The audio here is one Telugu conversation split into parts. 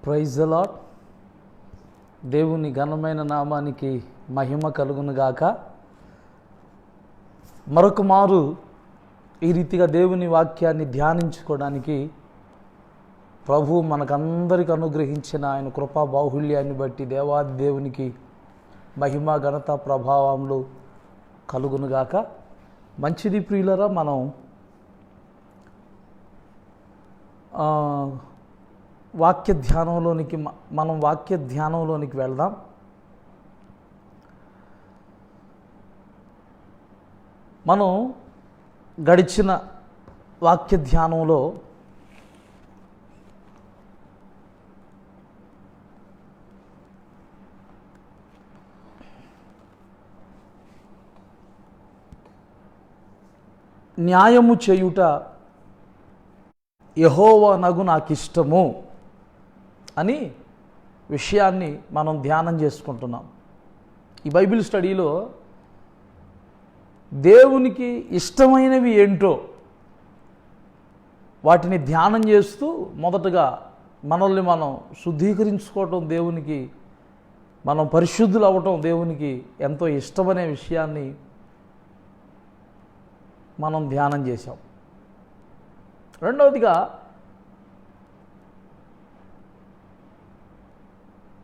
Praise the lord. దేవుని ఘనమైన నామానికి మహిమ కలుగునుగాక. మరొక మారు ఈ రీతిగా దేవుని వాక్యాన్ని ధ్యానించుకోవడానికి ప్రభు మనకందరికి అనుగ్రహించిన ఆయన కృపా బాహుళ్యాన్ని బట్టి దేవాది దేవునికి మహిమ ఘనత ప్రభావములు కలుగునుగాక. మంచిది ప్రియులరా, వాక్య ధ్యానంలోనికి వెళ్దాం. మనం గడిచిన వాక్య ధ్యానంలో న్యాయము చేయుట యెహోవానగు నాకిష్టము అని విషయాన్ని మనం ధ్యానం చేసుకుంటున్నాం. ఈ బైబిల్ స్టడీలో దేవునికి ఇష్టమైనవి ఏంటో వాటిని ధ్యానం చేస్తూ మొదటగా మనల్ని మనం శుద్ధీకరించుకోవటం, దేవునికి మనం పరిశుద్ధులు అవ్వటం దేవునికి ఎంతో ఇష్టమనే విషయాన్ని మనం ధ్యానం చేశాం. రెండవదిగా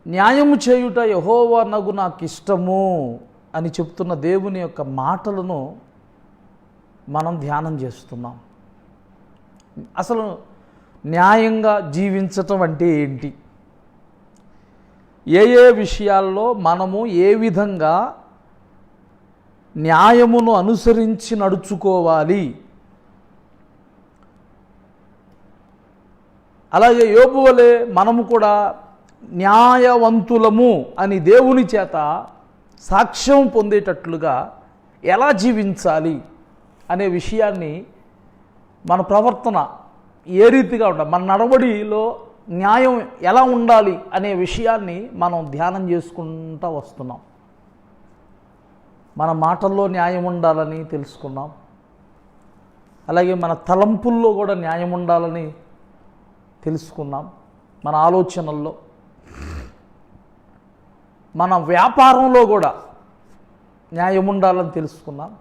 న్యాయము చేయుట యెహోవానగు నాకిష్టము అని చెప్తున్న దేవుని యొక్క మాటలను మనం ధ్యానం చేస్తున్నాం. అసలు న్యాయంగా జీవించటం అంటే ఏంటి? ఏ విషయాల్లో మనము ఏ విధంగా న్యాయమును అనుసరించి నడుచుకోవాలి, అలాగే యోబు వలె మనము కూడా న్యాయవంతులము అని దేవుని చేత సాక్ష్యం పొందేటట్లుగా ఎలా జీవించాలి అనే విషయాన్ని, మన ప్రవర్తన ఏ రీతిగా ఉండాలి, మన నడవడిలో న్యాయం ఎలా ఉండాలి అనే విషయాన్ని మనం ధ్యానం చేసుకుంటూ వస్తున్నాం. మన మాటల్లో న్యాయం ఉండాలని తెలుసుకున్నాం. అలాగే మన తలంపుల్లో కూడా న్యాయం ఉండాలని తెలుసుకున్నాం. మన ఆలోచనల్లో, మన వ్యాపారంలో కూడా న్యాయం ఉండాలని తెలుసుకున్నాం.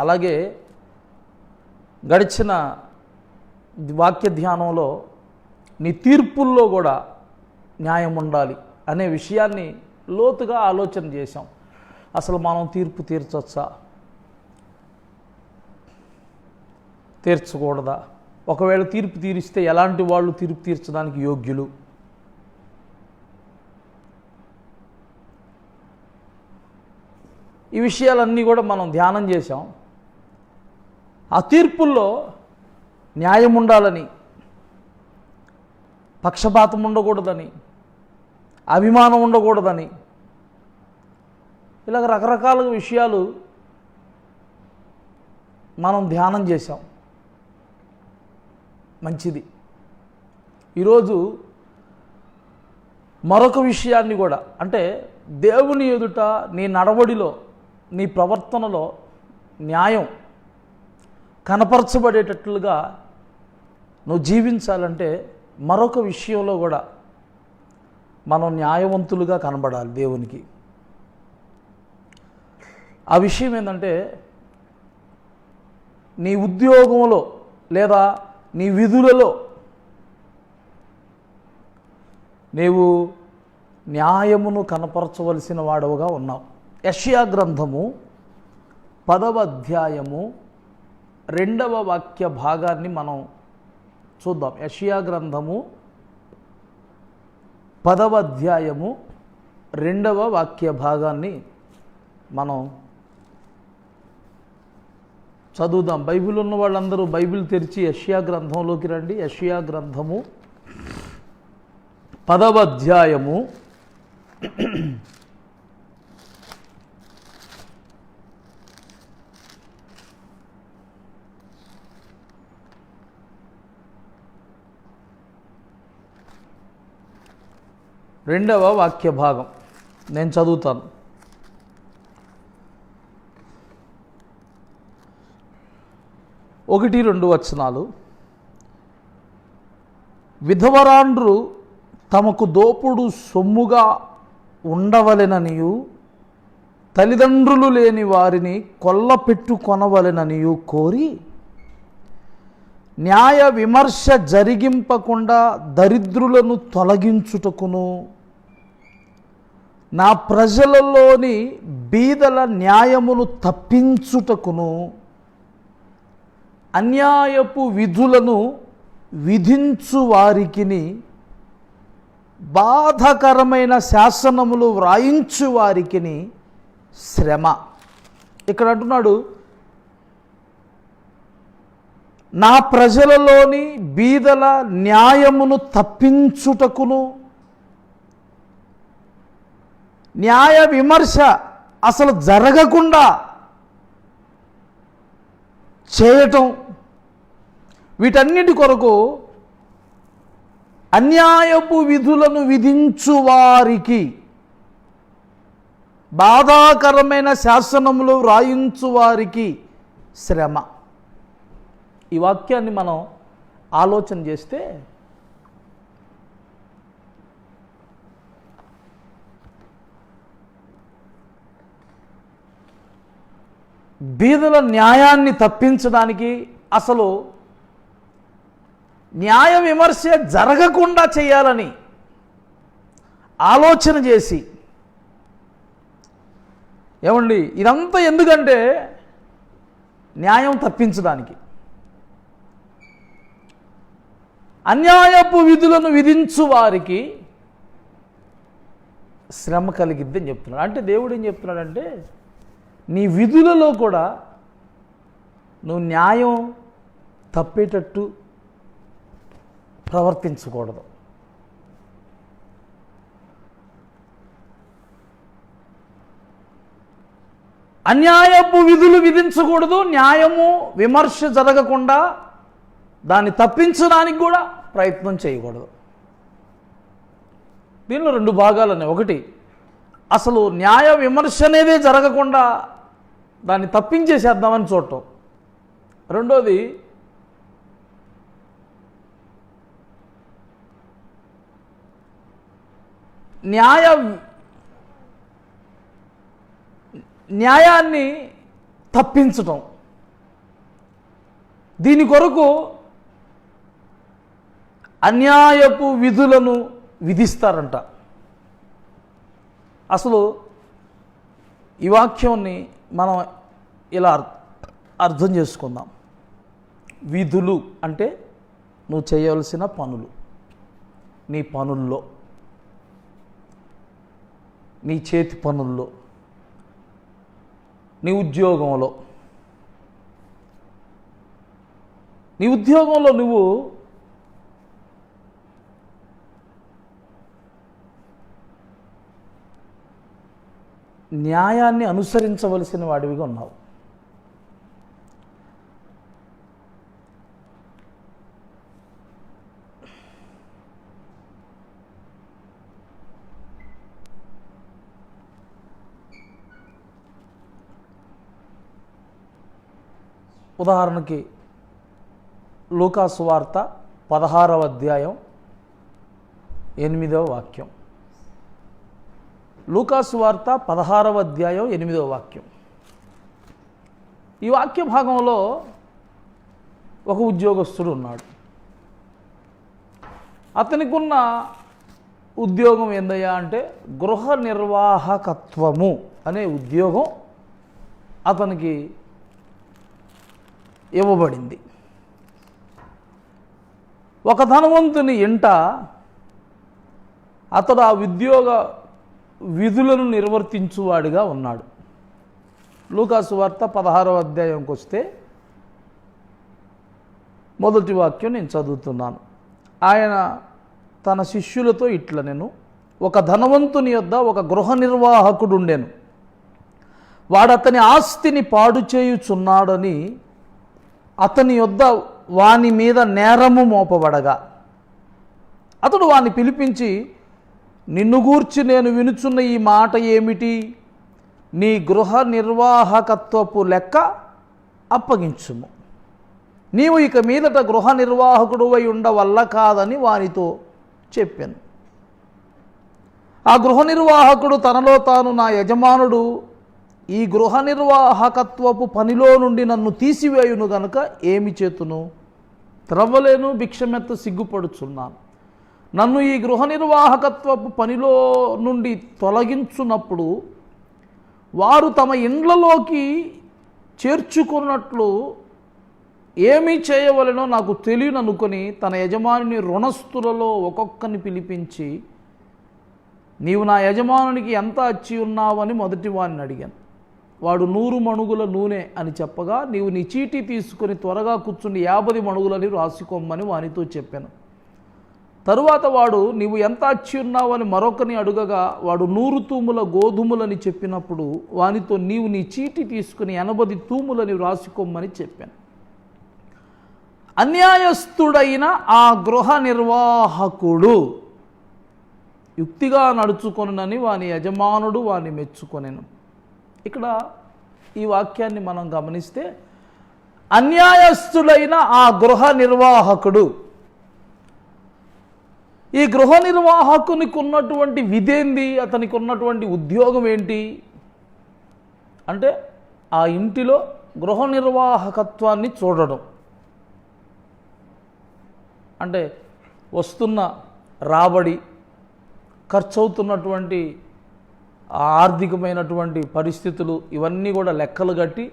అలాగే గడిచిన వాక్య ధ్యానంలో నీ తీర్పుల్లో కూడా న్యాయం ఉండాలి అనే విషయాన్ని లోతుగా ఆలోచన చేశాం. అసలు మనం తీర్పు తీర్చొచ్చా, తీర్చకూడదా? ఒకవేళ తీర్పు తీరిస్తే ఎలాంటి వాళ్ళు తీర్పు తీర్చడానికి యోగ్యులు? ఈ విషయాలన్నీ కూడా మనం ధ్యానం చేశాం. ఆ తీర్పుల్లో న్యాయం ఉండాలని, పక్షపాతం ఉండకూడదని, అభిమానం ఉండకూడదని, ఇలాగ రకరకాల విషయాలు మనం ధ్యానం చేశాం. మంచిది. ఈరోజు మరొక విషయాన్ని కూడా, అంటే దేవుని ఎదుట నీ నడవడిలో, నీ ప్రవర్తనలో న్యాయం కనపరచబడేటట్లుగా నువ్వు జీవించాలంటే మరొక విషయంలో కూడా మనం న్యాయవంతులుగా కనబడాలి దేవునికి. ఆ విషయం ఏంటంటే, నీ ఉద్యోగంలో లేదా నీ విధులలో నీవు న్యాయమును కనపరచవలసిన వాడవుగా ఉన్నావు. యెషయా గ్రంథము 10వ అధ్యాయము 2వ వాక్య భాగాన్ని మనం చూద్దాం. యెషయా గ్రంథము 10వ అధ్యాయము 2వ వాక్య భాగాన్ని మనం చదువుదాం. బైబిల్ ఉన్న వాళ్ళందరూ బైబిల్ తెరిచి యెషయా గ్రంథంలోకి రండి. యెషయా గ్రంథము 10వ అధ్యాయము 2వ వాక్య భాగం నేను చదువుతాను. 1-2 వచనాలు. విధవరాండ్రు తమకు దోపుడు సొమ్ముగా ఉండవలెననియు తల్లిదండ్రులు లేని వారిని కొల్లపెట్టుకొనవలెననియు కోరి న్యాయ విమర్శ జరిగింపకుండా దరిద్రులను తొలగించుటకును నా ప్రజలలోని బీదల న్యాయమును తప్పించుటకును అన్యాయపు విధులను విధించు వారికిని బాధకరమైన శాసనములు వ్రాయించు వారికిని శ్రమ. ఇక్కడ అంటున్నాడు, నా ప్రజలలోని బీదల న్యాయమును తప్పించుటకును, న్యాయ విమర్శ అసలు జరగకుండా చేయటం, వీటన్నిటి కొరకు అన్యాయపు విధులను విధించు వారికి, బాధాకరమైన శాసనములు వ్రాయించు వారికి శ్రమ. ఈ వాక్యాన్ని మనం ఆలోచన చేస్తే బీదల న్యాయాన్ని తప్పించడానికి, అసలు న్యాయ విమర్శ జరగకుండా చేయాలని ఆలోచన చేసి, ఏమండి ఇదంతా ఎందుకంటే న్యాయం తప్పించడానికి, అన్యాయపు విధులను విధించు వారికి శ్రమ కలిగిద్దని చెప్తున్నాడు. అంటే దేవుడు ఏం చెప్తున్నాడంటే, నీ విధులలో కూడా నువ్వు న్యాయం తప్పేటట్టు ప్రవర్తించకూడదు. అన్యాయపు విధులు విధించకూడదు, న్యాయము విమర్శ జరగకుండా దాన్ని తప్పించడానికి కూడా ప్రయత్నం చేయకూడదు. దీనిలో రెండు భాగాలు ఉన్నాయి. ఒకటి, అసలు న్యాయ విమర్శ అనేదే జరగకుండా దాన్ని తప్పించేసేద్దామని చూడటం. రెండోది, న్యాయాన్ని తప్పించటం. దీని కొరకు అన్యాయపు విధులను విధిస్తారంట. అసలు ఈ వాక్యాన్ని మనం ఇలా అర్థం చేసుకుందాం. విధులు అంటే నువ్వు చేయవలసిన పనులు, నీ పనుల్లో, నీ చేతి పనుల్లో, నీ ఉద్యోగంలో, నువ్వు న్యాయాన్ని అనుసరించవలసిన వాడివిగా ఉన్నావు. ఉదాహరణకి లూకా సువార్త 16వ అధ్యాయం 8వ వాక్యం. లూకా సువార్త 16వ అధ్యాయం 8వ వాక్యం. ఈ వాక్య భాగంలో ఒక ఉద్యోగస్తుడు ఉన్నాడు. అతనికి ఉన్న ఉద్యోగం ఏందయ్యా అంటే గృహ నిర్వాహకత్వము అనే ఉద్యోగం అతనికి ఇవ్వబడింది. ఒక ధనవంతుని ఇంట అతడు ఆ ఉద్యోగ విధులను నిర్వర్తించువాడిగా ఉన్నాడు. లూకా సువార్త 16వ అధ్యాయంకి వస్తే మొదటి వాక్యం నేను చదువుతున్నాను. ఆయన తన శిష్యులతో ఇట్లా, నేను ఒక ధనవంతుని యొద్ద ఒక గృహ నిర్వాహకుడు ఉండెను. వాడు అతని ఆస్తిని పాడు చేయుచున్నాడని అతని యొద్ద వాని మీద నేరము మోపబడగా అతడు వాని పిలిపించి, నిన్ను గూర్చి నేను వినుచున్న ఈ మాట ఏమిటి? నీ గృహ నిర్వాహకత్వపు లెక్క అప్పగించుము. నీవు ఇక మీదట గృహ నిర్వాహకుడు అయి ఉండవల్ల కాదని వానితో చెప్పాను. ఆ గృహ నిర్వాహకుడు తనలో తాను, నా యజమానుడు ఈ గృహ నిర్వాహకత్వపు పనిలో నుండి నన్ను తీసివేయును గనుక ఏమి చేతును? త్రవ్వలేను, భిక్షమెత్త సిగ్గుపడుచున్నాను. నన్ను ఈ గృహ నిర్వాహకత్వపు పనిలో నుండి తొలగించున్నప్పుడు వారు తమ ఇండ్లలోకి చేర్చుకున్నట్లు ఏమీ చేయవలెనో నాకు తెలియననుకొని తన యజమానిని రుణస్థులలో ఒక్కొక్కరిని పిలిపించి, నీవు నా యజమానునికి ఎంత అచ్చి ఉన్నావని మొదటి వాడిని అడిగాను. వాడు 100 మణుగుల నూనె అని చెప్పగా, నీవు నీ చీటీ తీసుకొని త్వరగా కూర్చుని 50 మణుగులని రాసుకోమని వానితో చెప్పాను. తరువాత వాడు నీవు ఎంత అచ్చి ఉన్నావని మరొకరిని అడుగగా, వాడు 100 తూముల గోధుమలని చెప్పినప్పుడు వానితో నీవు నీ చీటీ తీసుకుని 80 తూములని రాసుకోమని చెప్పాను. అన్యాయస్థుడైన ఆ గృహ నిర్వాహకుడు యుక్తిగా నడుచుకొనునని వాని యజమానుడు వాని మెచ్చుకొనెను. ఇక్కడ ఈ వాక్యాన్ని మనం గమనిస్తే, అన్యాయస్థుడైన ఆ గృహ నిర్వాహకుడు, ఈ గృహ నిర్వాహకునికి ఉన్నటువంటి విధేంది, అతనికి ఉన్నటువంటి ఉద్యోగం ఏంటి అంటే, ఆ ఇంటిలో గృహ నిర్వాహకత్వాన్ని చూడడం. అంటే వస్తున్న రాబడి, ఖర్చు అవుతున్నటువంటి ఆర్థికమైనటువంటి పరిస్థితులు, ఇవన్నీ కూడా లెక్కలు కట్టి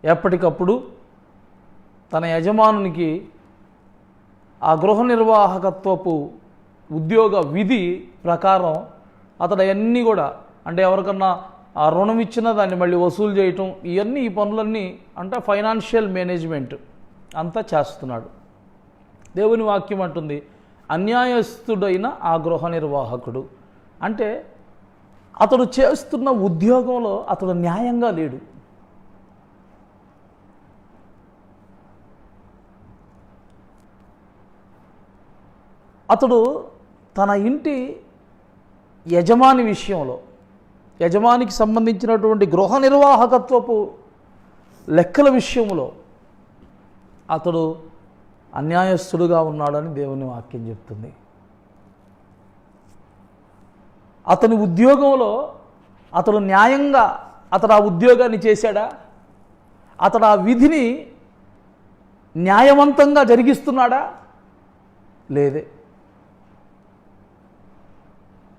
ఎప్పటికప్పుడు తన యజమానునికి ఆ గృహ నిర్వాహకత్వపు ఉద్యోగ విధి ప్రకారం అతడు అవన్నీ కూడా, అంటే ఎవరికన్నా ఆ రుణం ఇచ్చినా దాన్ని మళ్ళీ వసూలు చేయటం, ఈ పనులన్నీ అంటే ఫైనాన్షియల్ మేనేజ్మెంట్ అంతా చేస్తున్నాడు. దేవుని వాక్యం అంటుంది, అన్యాయస్థుడైన ఆ గృహ నిర్వాహకుడు అంటే అతడు చేస్తున్న ఉద్యోగంలో అతడు న్యాయంగా లేడు. అతడు తన ఇంటి యజమాని విషయంలో, యజమానికి సంబంధించినటువంటి గృహ నిర్వాహకత్వపు లెక్కల విషయంలో అతడు అన్యాయస్థుడుగా ఉన్నాడని దేవుని వాక్యం చెప్తుంది. అతని ఉద్యోగంలో అతడు న్యాయంగా అతడు ఆ ఉద్యోగాన్ని చేశాడా? అతడు ఆ విధిని న్యాయవంతంగా జరిగిస్తున్నాడా? లేదే.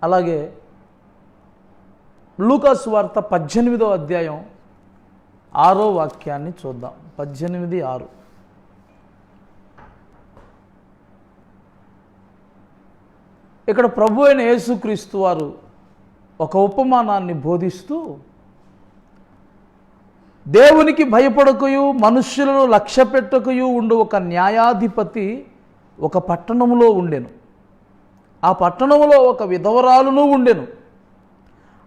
అలాగే లూకా సువార్త 18వ అధ్యాయం 6వ వాక్యాన్ని చూద్దాం. 18:6. ఇక్కడ ప్రభు అయిన యేసుక్రీస్తు వారు ఒక ఉపమానాన్ని బోధిస్తూ, దేవునికి భయపడకయు మనుష్యులను లక్ష్యపెట్టకయు ఉండు ఒక న్యాయాధిపతి ఒక పట్టణములో ఉండెను. ఆ పట్టణములో ఒక విధవరాలును ఉండెను.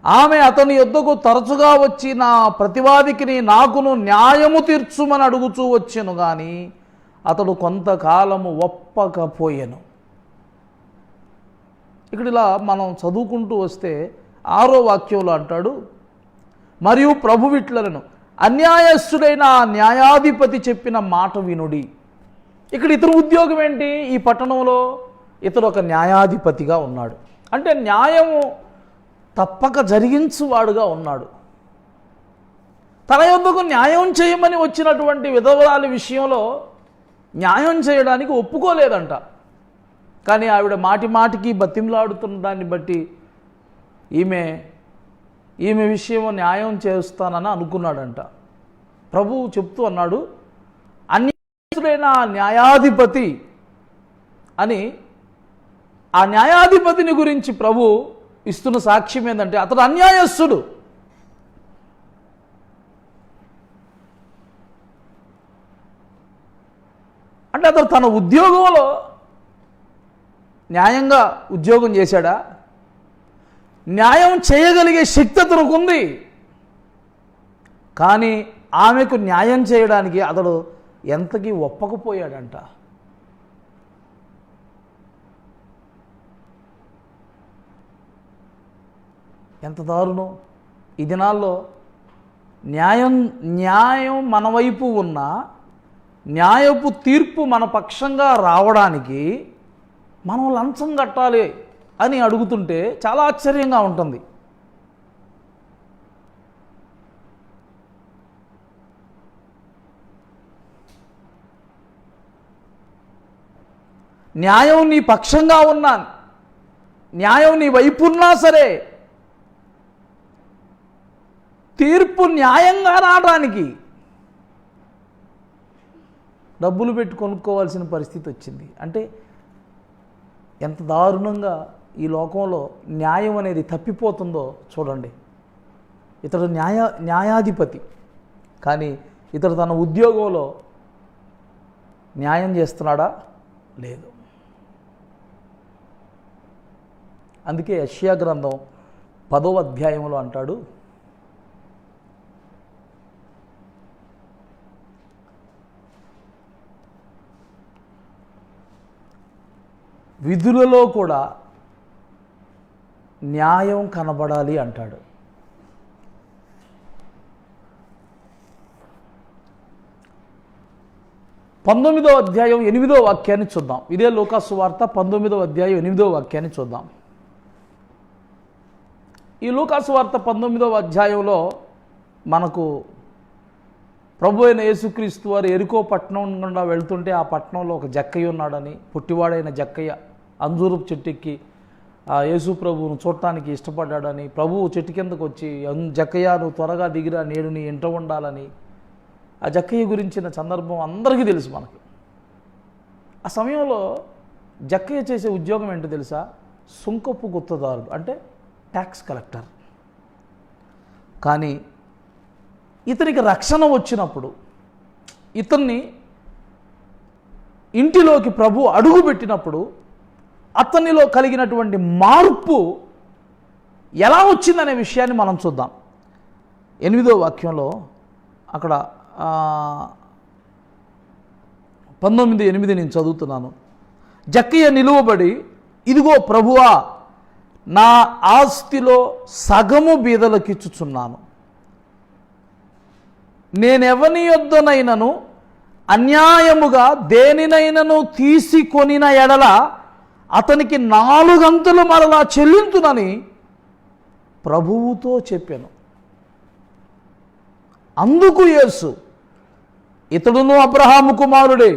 ఆమె అతని యొద్దకు తరచుగా వచ్చి, నా ప్రతివాదికిని నాకును న్యాయము తీర్చుమని అడుగుచూ వచ్చెను, కానీ అతడు కొంతకాలము ఒప్పకపోయెను. ఇక్కడ ఇలా మనం చదువుకుంటూ వస్తే 6వ వాక్యంలో అంటాడు, మరియు ప్రభు ఇట్లనెను, అన్యాయస్థుడైన ఆ న్యాయాధిపతి చెప్పిన మాట వినుడి. ఇక్కడ ఇతని ఉద్యోగం ఏంటి? ఈ పట్టణంలో ఇతడు ఒక న్యాయాధిపతిగా ఉన్నాడు. అంటే న్యాయము తప్పక జరిగించువాడుగా ఉన్నాడు. తన యొద్దకు న్యాయం చేయమని వచ్చినటువంటి విధవరాలి విషయంలో న్యాయం చేయడానికి ఒప్పుకోలేదంట. కానీ ఆవిడ మాటి మాటికి బతిమలాడుతున్న దాన్ని బట్టి ఈమె విషయం న్యాయం చేస్తానని అనుకున్నాడంట. ప్రభువు చెప్తూ అన్నాడు, అన్యాయస్థుడైన న్యాయాధిపతి అని. ఆ న్యాయాధిపతిని గురించి ప్రభు ఇస్తున్న సాక్ష్యం ఏంటంటే, అతడు అన్యాయస్థుడు. అంటే అతడు తన ఉద్యోగంలో న్యాయంగా ఉద్యోగం చేశాడా? న్యాయం చేయగలిగే శక్తి అతనికి ఉంది. కానీ ఆమెకు న్యాయం చేయడానికి అతడు ఎంతకీ ఒప్పకపోయాడంట. ఎంత దారుణం! ఈ దినాల్లో న్యాయం మన వైపు ఉన్న న్యాయపు తీర్పు మన పక్షంగా రావడానికి మనం లంచం కట్టాలి అని అడుగుతుంటే చాలా ఆశ్చర్యంగా ఉంటుంది. న్యాయం నీ పక్షంగా ఉన్నా, న్యాయం నీ వైపు ఉన్నా సరే తీర్పు న్యాయంగా రావడానికి డబ్బులు పెట్టి కొనుక్కోవాల్సిన పరిస్థితి వచ్చింది. అంటే ఎంత దారుణంగా ఈ లోకంలో న్యాయం అనేది తప్పిపోతుందో చూడండి. ఇతడు న్యాయాధిపతి, కానీ ఇతడు తన ఉద్యోగంలో న్యాయం చేస్తున్నాడా? లేదు. అందుకే యెషయా గ్రంథం 10వ అధ్యాయంలో అంటాడు, విధులలో కూడా న్యాయం కనబడాలి అంటాడు. పంతొమ్మిదో అధ్యాయం 8వ వాక్యాన్ని చూద్దాం. ఇదే లూకాసు వార్త 19వ అధ్యాయం 8వ వాక్యాన్ని చూద్దాం. ఈ లూకాసు వార్త 19వ అధ్యాయంలో మనకు ప్రభు అయిన యేసుక్రీస్తు వారు ఎరికో పట్టణం గుండా వెళ్తుంటే ఆ పట్టణంలో ఒక జక్కయ్య ఉన్నాడని, పుట్టివాడైన జక్కయ్య అంజూరపు చెట్టుకి ఆ యేసు ప్రభువును చూడటానికి ఇష్టపడ్డాడని, ప్రభువు చెట్టు కిందకు వచ్చి జక్కయ్య నువ్వు త్వరగా దిగిరా, నేడు నీ ఇంట ఉండాలని, ఆ జక్కయ్య గురించిన సందర్భం అందరికీ తెలుసు మనకి. ఆ సమయంలో జక్కయ్య చేసే ఉద్యోగం ఏంటో తెలుసా? సుంకపు గుత్తదారుడు, అంటే ట్యాక్స్ కలెక్టర్. కానీ ఇతనికి రక్షణ వచ్చినప్పుడు, ఇతన్ని ఇంటిలోకి ప్రభు అడుగుపెట్టినప్పుడు అతనిలో కలిగినటువంటి మార్పు ఎలా వచ్చిందనే విషయాన్ని మనం చూద్దాం. 8వ వాక్యంలో అక్కడ 19:8 నేను చదువుతున్నాను. జక్కయ్య నిలువబడి, ఇదిగో ప్రభువా, నా ఆస్తిలో సగము బీదలకిచ్చుచున్నాను. నేనెవని యొద్దనైనను అన్యాయముగా దేనినైనను తీసుకొనిన ఎడల అతనికి 4 అంతలు మరలా చెల్లించునని ప్రభువుతో చెప్పాను. అందుకు యేసు, ఇతడును అబ్రహాము కుమారుడే,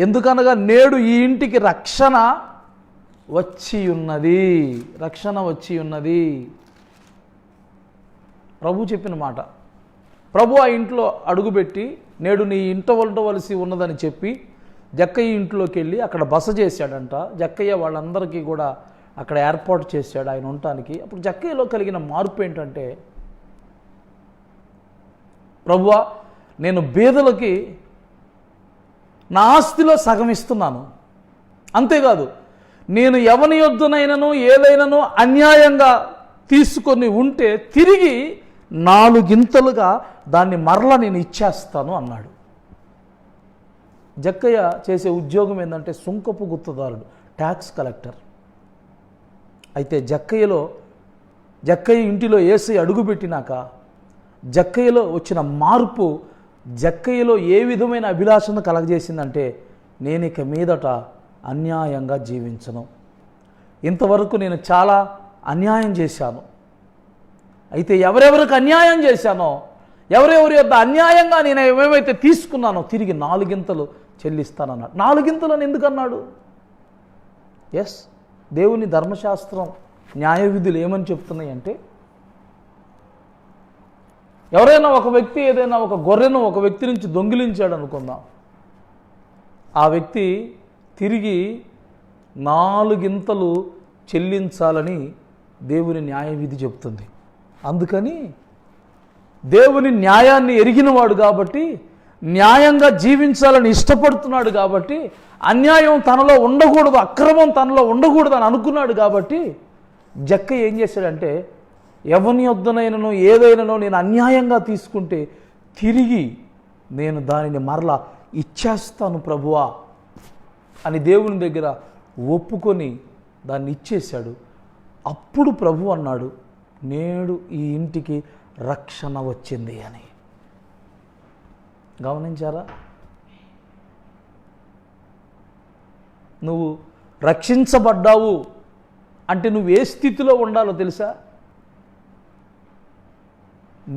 ఎందుకనగా నేడు ఈ ఇంటికి రక్షణ వచ్చి ఉన్నది. రక్షణ వచ్చి ఉన్నది. ప్రభు చెప్పిన మాట. ప్రభు ఆ ఇంట్లో అడుగుపెట్టి నేడు నీ ఇంట ఉండవలసి ఉన్నదని చెప్పి జక్కయ్య ఇంట్లోకి వెళ్ళి అక్కడ బస చేశాడంట. జక్కయ్య వాళ్ళందరికీ కూడా అక్కడ ఏర్పాటు చేశాడు ఆయన ఉండటానికి. అప్పుడు జక్కయ్యలో కలిగిన మార్పు ఏంటంటే, ప్రభువా, నేను బీదలకి నా ఆస్తిలో సగం ఇస్తున్నాను. అంతేకాదు, నేను ఎవని యొద్దనైనను ఏదైనాను అన్యాయంగా తీసుకొని ఉంటే తిరిగి 4 గింతలుగా దాన్ని మరలా నేను ఇచ్చేస్తాను అన్నాడు. జక్కయ్య చేసే ఉద్యోగం ఏంటంటే సుంకపు గుత్తదారుడు, ట్యాక్స్ కలెక్టర్. అయితే జక్కయ్య ఇంటిలో యేసయ్య అడుగుపెట్టినాక జక్కయ్యలో వచ్చిన మార్పు జక్కయ్యలో ఏ విధమైన అభిలాషను కలగజేసిందంటే, నేను ఇక మీదట అన్యాయంగా జీవించను. ఇంతవరకు నేను చాలా అన్యాయం చేశాను. అయితే ఎవరెవరికి అన్యాయం చేశానో, ఎవరెవరి యొద్ద అన్యాయంగా నేను ఏమేమైతే తీసుకున్నానో తిరిగి 4 గింతలు చెల్లిస్తానన్నాడు. 4 గింతలని ఎందుకన్నాడు? ఎస్, దేవుని ధర్మశాస్త్రం, న్యాయ విధులు ఏమని చెప్తున్నాయి అంటే, ఎవరైనా ఒక వ్యక్తి ఏదైనా ఒక గొర్రెను ఒక వ్యక్తి నుంచి దొంగిలించాడు అనుకుందాం, ఆ వ్యక్తి తిరిగి 4 గింతలు చెల్లించాలని దేవుని న్యాయ విధి చెప్తుంది. అందుకని దేవుని న్యాయాన్ని ఎరిగినవాడు కాబట్టి, న్యాయంగా జీవించాలని ఇష్టపడుతున్నాడు కాబట్టి, అన్యాయం తనలో ఉండకూడదు, అక్రమం తనలో ఉండకూడదు అని అనుకున్నాడు కాబట్టి, జక్కయ్య ఏం చేశాడంటే, ఎవని యొద్దనైనను ఏదైనానో నేను అన్యాయంగా తీసుకుంటే తిరిగి నేను దానిని మరలా ఇచ్చేస్తాను ప్రభువా అని దేవుని దగ్గర ఒప్పుకొని దాన్ని ఇచ్చేశాడు. అప్పుడు ప్రభు అన్నాడు, నేడు ఈ ఇంటికి రక్షణ వచ్చింది అని. గమనించారా? నువ్వు రక్షించబడ్డావు, అంటే నువ్వు ఏ స్థితిలో ఉండాలో తెలుసా?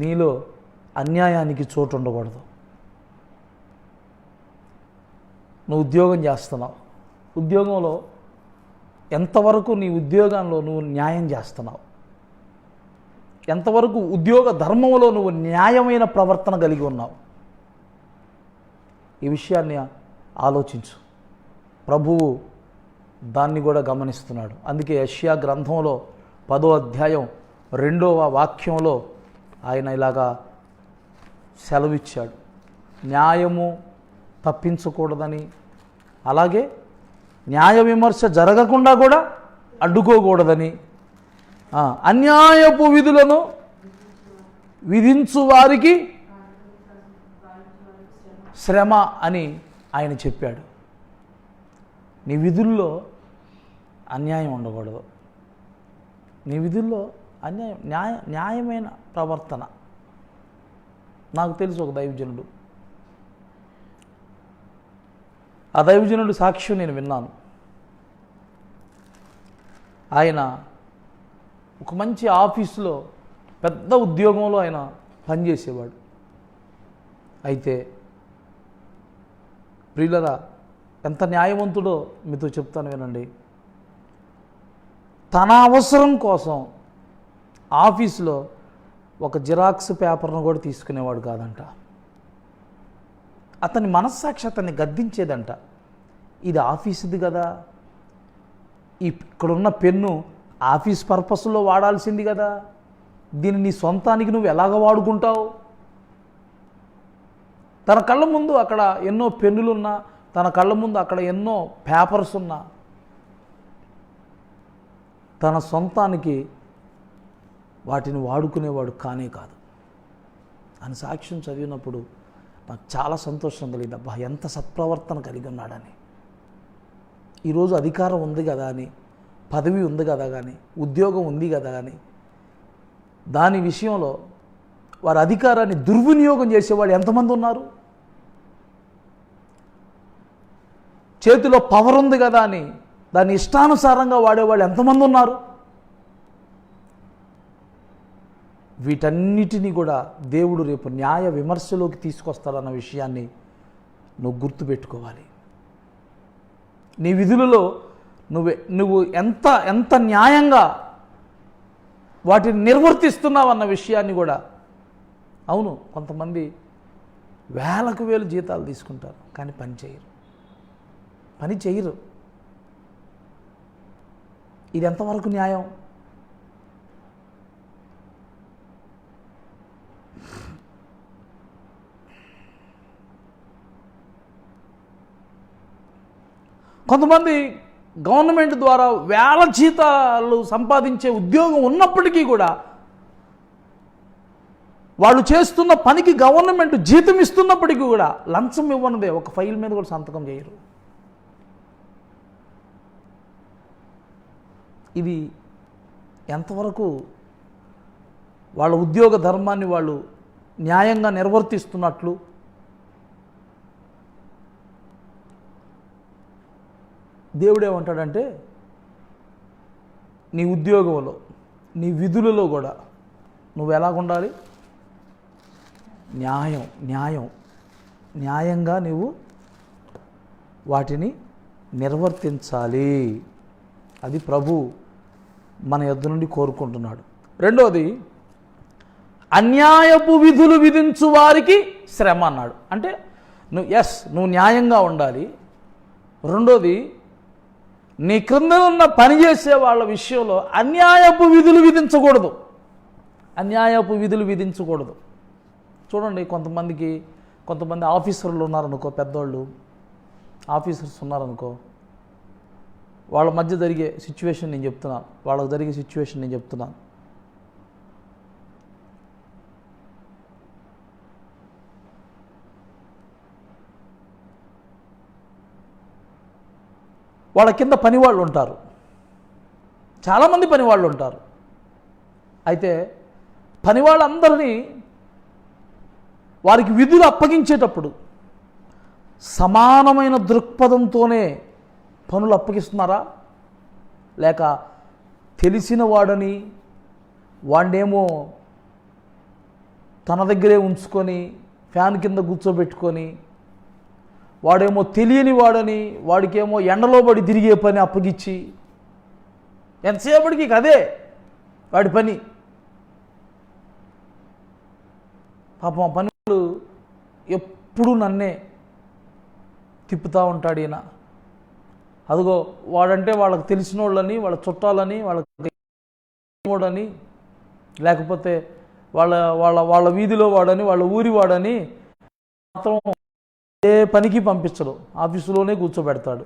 నీలో అన్యాయానికి చోటు ఉండకూడదు. నువ్వు ఉద్యోగం చేస్తున్నావు, ఉద్యోగంలో ఎంతవరకు నీ ఉద్యోగంలో నువ్వు న్యాయం చేస్తున్నావు, ఎంతవరకు ఉద్యోగ ధర్మంలో నువ్వు న్యాయమైన ప్రవర్తన కలిగి ఉన్నావు, ఈ విషయాన్ని ఆలోచించు. ప్రభువు దాన్ని కూడా గమనిస్తున్నాడు. అందుకే యెషయా గ్రంథంలో 10వ అధ్యాయం 2వ వాక్యంలో ఆయన ఇలాగా సెలవిచ్చాడు. న్యాయము తప్పించకూడదని, అలాగే న్యాయ విమర్శ జరగకుండా కూడా అడ్డుకోకూడదని, అన్యాయపు విధులను విధించు వారికి శ్రమ అని ఆయన చెప్పాడు. నీ విధుల్లో అన్యాయం ఉండకూడదు. నీ విధుల్లో న్యాయమైన ప్రవర్తన. నాకు తెలుసు ఒక దైవజనుడు, ఆ దైవజనుడు సాక్ష్యం నేను విన్నాను. ఆయన ఒక మంచి ఆఫీసులో పెద్ద ఉద్యోగంలో ఆయన పనిచేసేవాడు. అయితే ప్రియులరా, ఎంత న్యాయవంతుడో మీతో చెప్తాను వినండి. తన అవసరం కోసం ఆఫీసులో ఒక జిరాక్స్ పేపర్ను కూడా తీసుకునేవాడు కాదంట. అతని మనస్సాక్షి అతన్ని గద్దించేదంట. ఇది ఆఫీసుది కదా, ఇక్కడున్న పెన్ను ఆఫీస్ పర్పస్లో వాడాల్సింది కదా, దీన్ని నీ సొంతానికి నువ్వు ఎలాగ వాడుకుంటావు? తన కళ్ళ ముందు అక్కడ ఎన్నో పెన్నులున్నా, తన కళ్ళ ముందు అక్కడ ఎన్నో పేపర్స్ ఉన్నా, తన సొంతానికి వాటిని వాడుకునేవాడు కానే కాదు అని సాక్ష్యం చదివినప్పుడు నాకు చాలా సంతోషం కలిగింది. అబ్బా, ఎంత సత్ప్రవర్తన కలిగి ఉన్నాడని. ఈరోజు అధికారం ఉంది కదా అని, పదవి ఉంది కదా కానీ, ఉద్యోగం ఉంది కదా కానీ, దాని విషయంలో వారి అధికారాన్ని దుర్వినియోగం చేసేవాళ్ళు ఎంతమంది ఉన్నారు? చేతిలో పవర్ ఉంది కదా అని దాన్ని ఇష్టానుసారంగా వాడేవాళ్ళు ఎంతమంది ఉన్నారు? వీటన్నిటినీ కూడా దేవుడు రేపు న్యాయ విమర్శలోకి తీసుకొస్తాడన్న విషయాన్ని నువ్వు గుర్తుపెట్టుకోవాలి. నీ విధులలో నువ్వు ఎంత న్యాయంగా వాటిని నిర్వర్తిస్తున్నావు అన్న విషయాన్ని కూడా. అవును, కొంతమంది వేలకు వేలు జీతాలు తీసుకుంటారు కానీ పని చేయరు. ఇది ఎంతవరకు న్యాయం? కొంతమంది గవర్నమెంట్ ద్వారా వేల జీతాలు సంపాదించే ఉద్యోగం ఉన్నప్పటికీ కూడా వాళ్ళు చేస్తున్న పనికి గవర్నమెంట్ జీతం ఇస్తున్నప్పటికీ కూడా లంచం ఇవ్వనిదే ఒక ఫైల్ మీద కూడా సంతకం చేయరు. ఇది ఎంతవరకు వాళ్ళ ఉద్యోగ ధర్మాన్ని వాళ్ళు న్యాయంగా నిర్వర్తిస్తున్నట్లు? దేవుడేమంటాడంటే, నీ ఉద్యోగంలో నీ విధులలో కూడా నువ్వు ఎలాగుండాలి? న్యాయంగా నువ్వు వాటిని నిర్వర్తించాలి. అది ప్రభు మన యొద్ద నుండి కోరుకుంటున్నాడు. రెండోది, అన్యాయపు విధులు విధించు వారికి శ్రమ అన్నాడు. అంటే నువ్వు న్యాయంగా ఉండాలి. రెండోది, నీ క్రింద ఉన్న పనిచేసే వాళ్ళ విషయంలో అన్యాయపు విధులు విధించకూడదు. చూడండి, కొంతమంది ఆఫీసర్లు ఉన్నారనుకో, పెద్దోళ్ళు ఆఫీసర్స్ ఉన్నారనుకో, వాళ్ళ మధ్య జరిగే సిచ్యువేషన్ నేను చెప్తున్నాను. వాళ్ళ కింద పనివాళ్ళు ఉంటారు, చాలామంది పనివాళ్ళు ఉంటారు. అయితే పనివాళ్ళందరినీ వారికి విధులు అప్పగించేటప్పుడు సమానమైన దృక్పథంతోనే పనులు అప్పగిస్తున్నారా, లేక తెలిసిన వాడని వాడినేమో తన దగ్గరే ఉంచుకొని ఫ్యాన్ కింద కూర్చోబెట్టుకొని, వాడేమో తెలియని వాడని వాడికేమో ఎండలో పడి తిరిగే పని అప్పగిచ్చి, ఎంతసేపటికి అదే వాడి పని. పాపం ఆ పనులు ఎప్పుడు నన్నే తిప్పుతూ ఉంటాడు ఈయన. అదిగో వాడంటే వాళ్ళకి తెలిసిన వాళ్ళని, వాళ్ళ చుట్టాలని, వాళ్ళని, లేకపోతే వాళ్ళ వాళ్ళ వాళ్ళ వీధిలో వాడని, వాళ్ళ ఊరి వాడని మాత్రం ఏ పనికి పంపించడు, ఆఫీసులోనే కూర్చోబెడతాడు.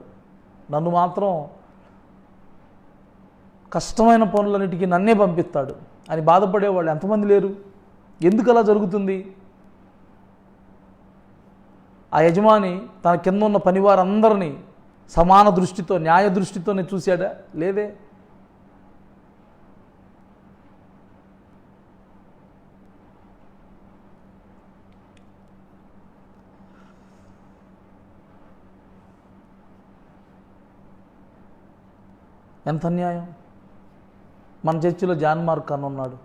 నన్ను మాత్రం కష్టమైన పనులన్నిటికీ నన్నే పంపిస్తాడు అని బాధపడేవాళ్ళు ఎంతమంది లేరు? ఎందుకు అలా జరుగుతుంది? ఆ యజమాని తన కింద ఉన్న పనివారందరినీ సమాన దృష్టితో, న్యాయ దృష్టితోనే చూశాడా? లేదే. ఎంత అన్యాయం. మన చర్చిలో జాన్ మార్క్ అని ఉన్నాడు.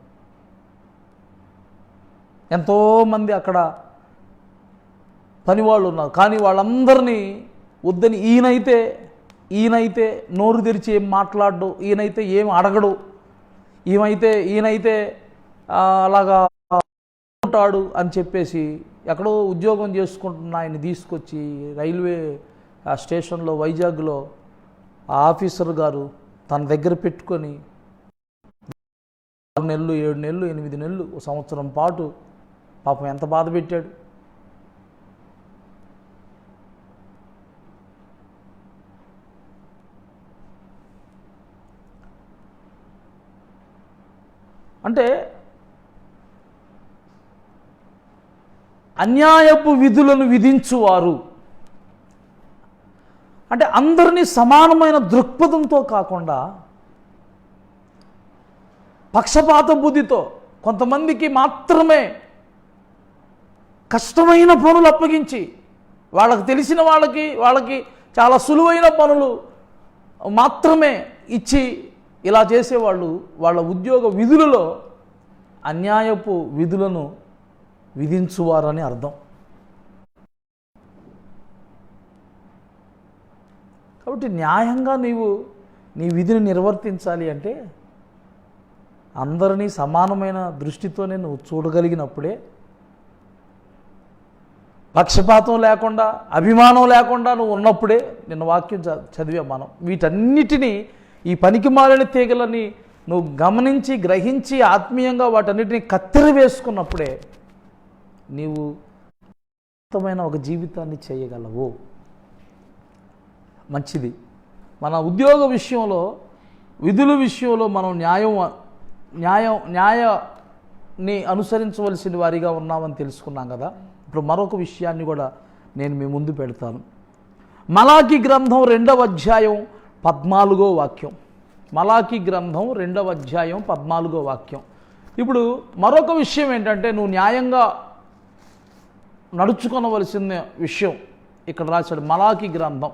ఎంతోమంది అక్కడ పనివాళ్ళు ఉన్నారు, కానీ వాళ్ళందరినీ వద్దని ఈయనైతే నోరు తెరిచి ఏం మాట్లాడు, ఈయనైతే ఏం అడగడు, ఈయనైతే అలాగా ఉంటాడు అని చెప్పేసి ఎక్కడో ఉద్యోగం చేసుకుంటున్న ఆయన తీసుకొచ్చి రైల్వే స్టేషన్లో వైజాగ్లో ఆ ఆఫీసర్ గారు తన దగ్గర పెట్టుకొని 6 నెలలు, 7 నెలలు, 8 నెలలు, 1 సంవత్సరం పాటు పాపం ఎంత బాధ పెట్టాడు. అంటే అన్యాయపు విధులను విధించువారు అంటే అందరినీ సమానమైన దృక్పథంతో కాకుండా పక్షపాత బుద్ధితో కొంతమందికి మాత్రమే కష్టమైన పనులు అప్పగించి, వాళ్ళకి తెలిసిన వాళ్ళకి చాలా సులువైన పనులు మాత్రమే ఇచ్చి ఇలా చేసేవాళ్ళు వాళ్ళ ఉద్యోగ విధులలో అన్యాయపు విధులను విధించువారని అర్థం. కాబట్టి న్యాయంగా నీ విధిని నిర్వర్తించాలి అంటే అందరినీ సమానమైన దృష్టితోనే నువ్వు చూడగలిగినప్పుడే, పక్షపాతం లేకుండా, అభిమానం లేకుండా నువ్వు ఉన్నప్పుడే, నిన్న వాక్యం చదివే మనం వీటన్నిటినీ, ఈ పనికి మాలిన తీగలని నువ్వు గమనించి గ్రహించి ఆత్మీయంగా వాటన్నిటిని కత్తెర వేసుకున్నప్పుడే నీవు ఉన్నతమైన ఒక జీవితాన్ని చేయగలవు. మంచిది. మన ఉద్యోగ విషయంలో, విధుల విషయంలో మనం న్యాయాన్ని అనుసరించవలసిన వారిగా ఉన్నామని తెలుసుకున్నాం కదా. ఇప్పుడు మరొక విషయాన్ని కూడా నేను మీ ముందు పెడతాను. మలాకి గ్రంథం 2వ అధ్యాయం 14వ వాక్యం. మలాకి గ్రంథం 2వ అధ్యాయం 14వ వాక్యం. ఇప్పుడు మరొక విషయం ఏంటంటే, నువ్వు న్యాయంగా నడుచుకొనవలసిన విషయం ఇక్కడ రాశాడు. మలాకి గ్రంథం,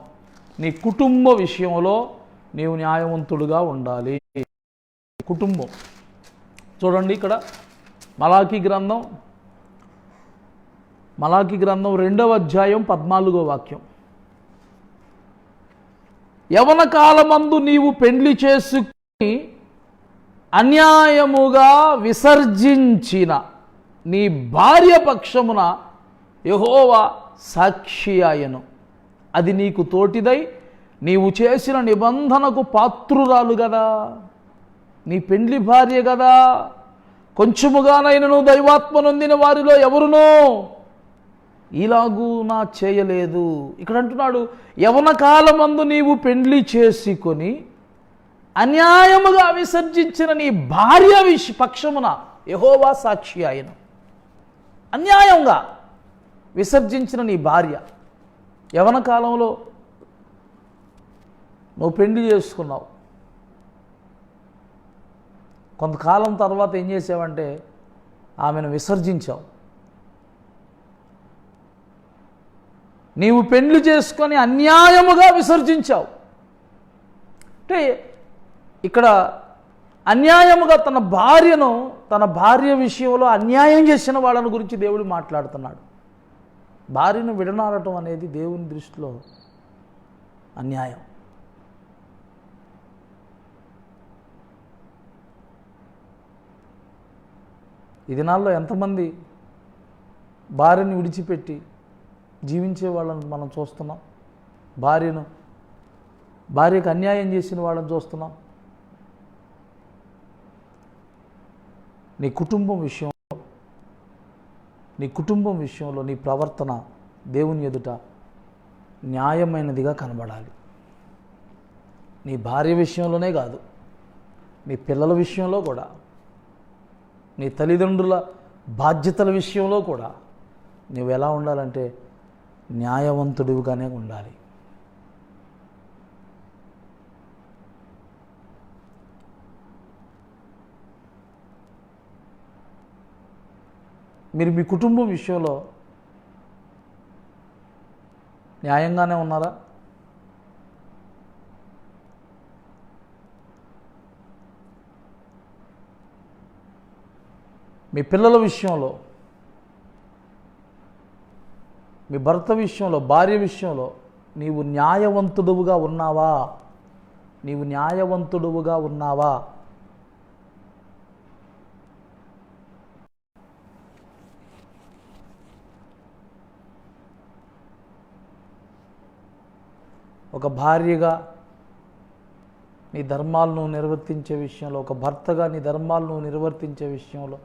నీ కుటుంబ విషయంలో నీవు న్యాయవంతుడుగా ఉండాలి. కుటుంబం చూడండి, ఇక్కడ మలాకి గ్రంథం 2వ అధ్యాయం 14వ వాక్యం. యవన కాలమందు నీవు పెండ్లి చేసుకుని అన్యాయముగా విసర్జించిన నీ భార్య పక్షమున యెహోవా సాక్షి ఆయను. అది నీకు తోటిదై నీవు చేసిన నిబంధనకు పాత్రురాలు గదా. నీ పెండ్లి భార్య గదా. కొంచెముగానైనను దైవాత్మ నొందిన వారిలో ఎవరునో ఇలాగూనా చేయలేదు. ఇక్కడ అంటున్నాడు, యవన కాలమందు నీవు పెండ్లి చేసుకొని అన్యాయముగా విసర్జించిన నీ భార్య పక్షమున యెహోవా సాక్షి ఆయన. అన్యాయంగా విసర్జించిన నీ భార్య, యవన కాలంలో నువ్వు పెండ్లి చేసుకున్నావు, కొంతకాలం తర్వాత ఏం చేసావంటే ఆమెను విసర్జించావు. నీవు పెండ్లి చేసుకొని అన్యాయముగా విసర్జించావు. అంటే ఇక్కడ అన్యాయముగా తన భార్య విషయంలో అన్యాయం చేసిన వాళ్ళని గురించి దేవుడు మాట్లాడుతున్నాడు. భార్యను విడనాడటం అనేది దేవుని దృష్టిలో అన్యాయం. ఈ దినాల్లో ఎంతమంది భార్యను విడిచిపెట్టి జీవించే వాళ్ళని మనం చూస్తున్నాం. భార్యకు అన్యాయం చేసిన వాళ్ళని చూస్తున్నాం. నీ కుటుంబం విషయంలో నీ ప్రవర్తన దేవుని ఎదుట న్యాయమైనదిగా కనబడాలి. నీ భార్య విషయంలోనే కాదు, నీ పిల్లల విషయంలో కూడా, నీ తల్లిదండ్రుల బాధ్యతల విషయంలో కూడా నువ్వు ఎలా ఉండాలంటే న్యాయవంతుడివిగానే ఉండాలి. మీరు మీ కుటుంబం విషయంలో న్యాయంగానే ఉన్నారా? మీ పిల్లల విషయంలో, మీ భర్త విషయంలో, భార్య విషయంలో నీవు న్యాయవంతుడువుగా ఉన్నావా? ఒక భార్యగా నీ ధర్మాలను నిర్వర్తించే విషయంలో, ఒక భర్తగా నీ ధర్మాలను నిర్వర్తించే విషయంలో,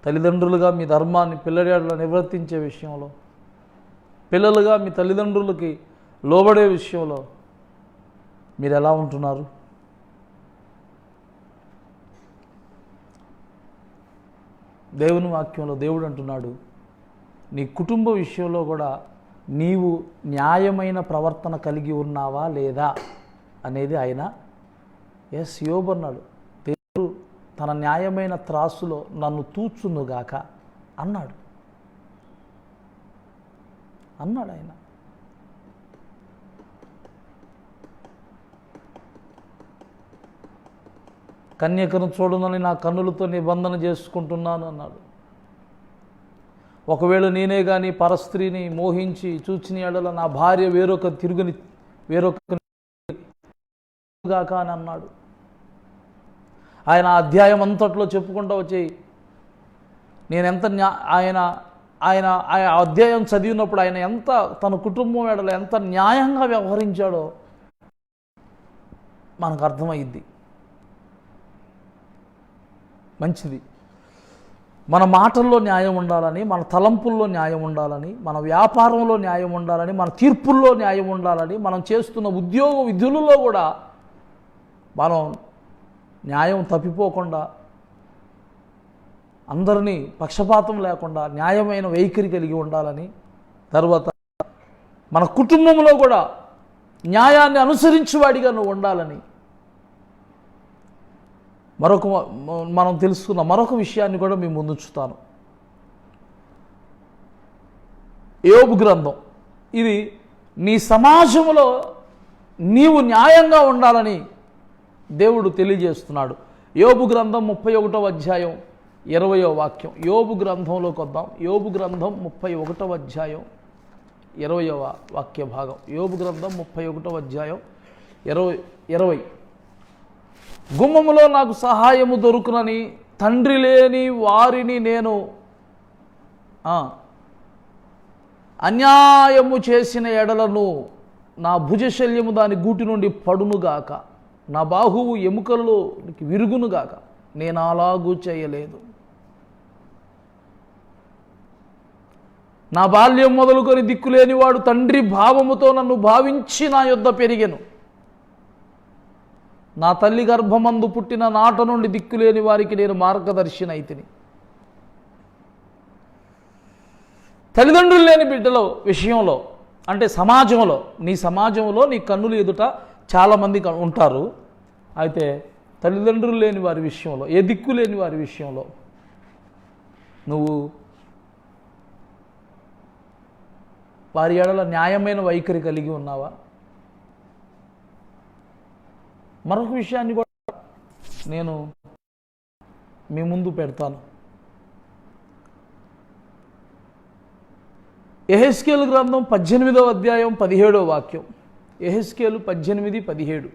తల్లిదండ్రులుగా మీ ధర్మాన్ని పిల్లల నిర్వర్తించే విషయంలో, పిల్లలుగా మీ తల్లిదండ్రులకి లోబడే విషయంలో మీరు ఎలా ఉంటున్నారు? దేవుని వాక్యంలో దేవుడు అంటున్నాడు, నీ కుటుంబ విషయంలో కూడా నీవు న్యాయమైన ప్రవర్తన కలిగి ఉన్నావా లేదా అనేది ఆయన యోబు అన్నాడు. దేవుడు తన న్యాయమైన త్రాసులో నన్ను తూచునుగాక అన్నాడు ఆయన. కన్యకను చూడనని నా కన్నులతో నిబంధన చేసుకుంటున్నాను అన్నాడు. ఒకవేళ నేనే కానీ పరస్త్రీని మోహించి చూచిన ఎడల నా భార్య వేరొక గాక అని అన్నాడు. ఆయన అధ్యాయం అంతట్లో చెప్పుకుంటూ వచ్చి నేనెంత ఆయన అధ్యాయం చదివినప్పుడు ఆయన ఎంత తన కుటుంబం ఎడల ఎంత న్యాయంగా వ్యవహరించాడో మనకు అర్థమైద్ది. మంచిది. మన మాటల్లో న్యాయం ఉండాలని, మన తలంపుల్లో న్యాయం ఉండాలని, మన వ్యాపారంలో న్యాయం ఉండాలని, మన తీర్పుల్లో న్యాయం ఉండాలని, మనం చేస్తున్న ఉద్యోగ విధులలో కూడా మనం న్యాయం తప్పిపోకుండా, అందరినీ పక్షపాతం లేకుండా న్యాయమైన వైఖరి కలిగి ఉండాలని, తర్వాత మన కుటుంబంలో కూడా న్యాయాన్ని అనుసరించేవాడిగా నువ్వు ఉండాలని మనం తెలుసుకున్న మరొక విషయాన్ని కూడా మీ ముందుంచుతాను. యోబు గ్రంథం ఇది నీ సమాజంలో నీవు న్యాయంగా ఉండాలని దేవుడు తెలియజేస్తున్నాడు. యోబు గ్రంథం 31వ అధ్యాయం 20వ వాక్యం. యోబు గ్రంథంలోకి వద్దాం. యోబు గ్రంథం 31వ అధ్యాయం 20వ వాక్య భాగం. యోబు గ్రంథం 31వ అధ్యాయం 20. గుమ్మములో నాకు సహాయము దొరుకునని తండ్రి లేని వారిని నేను అన్యాయము చేసిన ఎడలను నా భుజశల్యము దాని గూటి నుండి పడునుగాక, నా బాహువు ఎముకల్లో విరుగునుగాక, నేను అలాగూ చేయలేదు. నా బాల్యం మొదలుకొని దిక్కులేనివాడు తండ్రి భావముతో నన్ను భావించి నా యొద్ద పెరిగెను. నా తల్లి గర్భమందు పుట్టిన నాట నుండి దిక్కులేని వారికి నేను మార్గదర్శిని అయితిని. తల్లిదండ్రులు లేని బిడ్డల విషయంలో, అంటే సమాజంలో, నీ సమాజంలో నీ కన్నులు ఎదుట చాలామంది ఉంటారు. అయితే తల్లిదండ్రులు లేని వారి విషయంలో, ఏ దిక్కు లేని వారి విషయంలో నువ్వు వారి ఎడల న్యాయమైన వైఖరి కలిగి ఉన్నావా? మరొక విషయాన్ని కూడా నేను మీ ముందు పెడతాను. యెహెజ్కేలు గ్రంథం 18వ అధ్యాయం 17వ వాక్యం. యెహెజ్కేలు 18:17.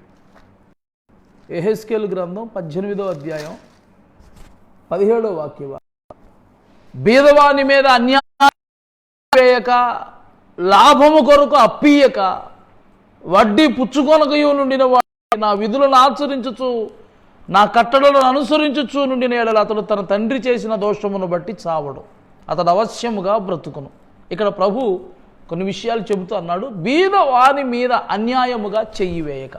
యెహెజ్కేలు గ్రంథం 18వ అధ్యాయం 17వ వాక్యం. బీదవాని మీద అన్యాయం వేయక, లాభము కొరకు అప్పియక, వడ్డీ పుచ్చుకొనకయు నుండిన వాడు నా విధులను ఆచరించుచు నా కట్టడలను అనుసరించుచు నుండిన ఎడల అతడు తన తండ్రి చేసిన దోషమును బట్టి చావడు, అతడు అవశ్యముగా బ్రతుకును. ఇక్కడ ప్రభు కొన్ని విషయాలు చెబుతూ అన్నాడు, బీదవాని మీద అన్యాయముగా చెయ్యి వేయక.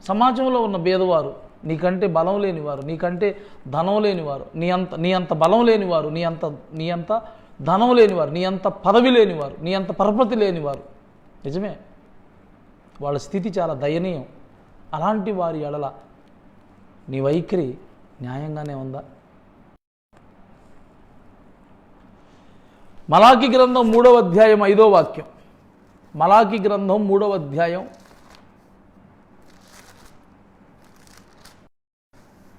సమాజంలో ఉన్న బీదవారు, నీకంటే బలం లేనివారు, నీకంటే ధనం లేనివారు, నీ అంత బలం లేనివారు, నీ అంత ధనం లేనివారు, నీ అంత పదవి లేనివారు, నీ అంత పరపతి లేనివారు, నిజమే వాళ్ళ స్థితి చాలా దయనీయం. అలాంటి వారి ఎడల నీ వైఖరి న్యాయంగానే ఉందా? మలాకి గ్రంథం 3వ అధ్యాయం 5వ వాక్యం. మలాకి గ్రంథం 3వ అధ్యాయం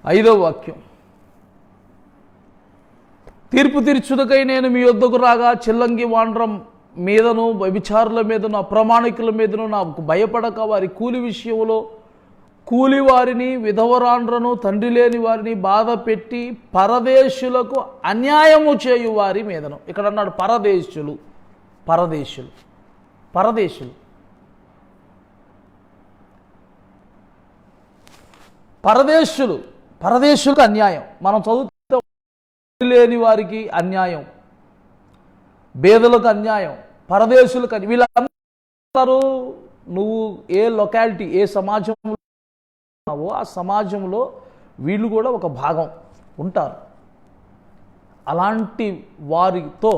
5వ వాక్యం. తీర్పు తీర్చుటకై నేను మీ యొద్దకు రాగా చిల్లంగి వాండ్రం మీదను, వ్యభిచారుల మీదను, అప్రమాణికుల మీదను నాకు భయపడక వారి కూలి విషయంలో కూలివారిని, విధవరాండ్రను, తండ్రి లేని వారిని బాధ పెట్టి పరదేశులకు అన్యాయము చేయు వారి మీదను. ఇక్కడ అన్నాడు పరదేశులు. పరదేశులు పరదేశులు పరదేశులు పరదేశులకు అన్యాయం. మనం చదువుతూ లేని వారికి అన్యాయం, బేదలకు అన్యాయం, పరదేశులకు వీళ్ళందరూ నువ్వు ఏ లొకాలిటీ, ఏ సమాజంలో ఉన్నావో ఆ సమాజంలో వీళ్ళు కూడా ఒక భాగం ఉంటారు. అలాంటి వారితో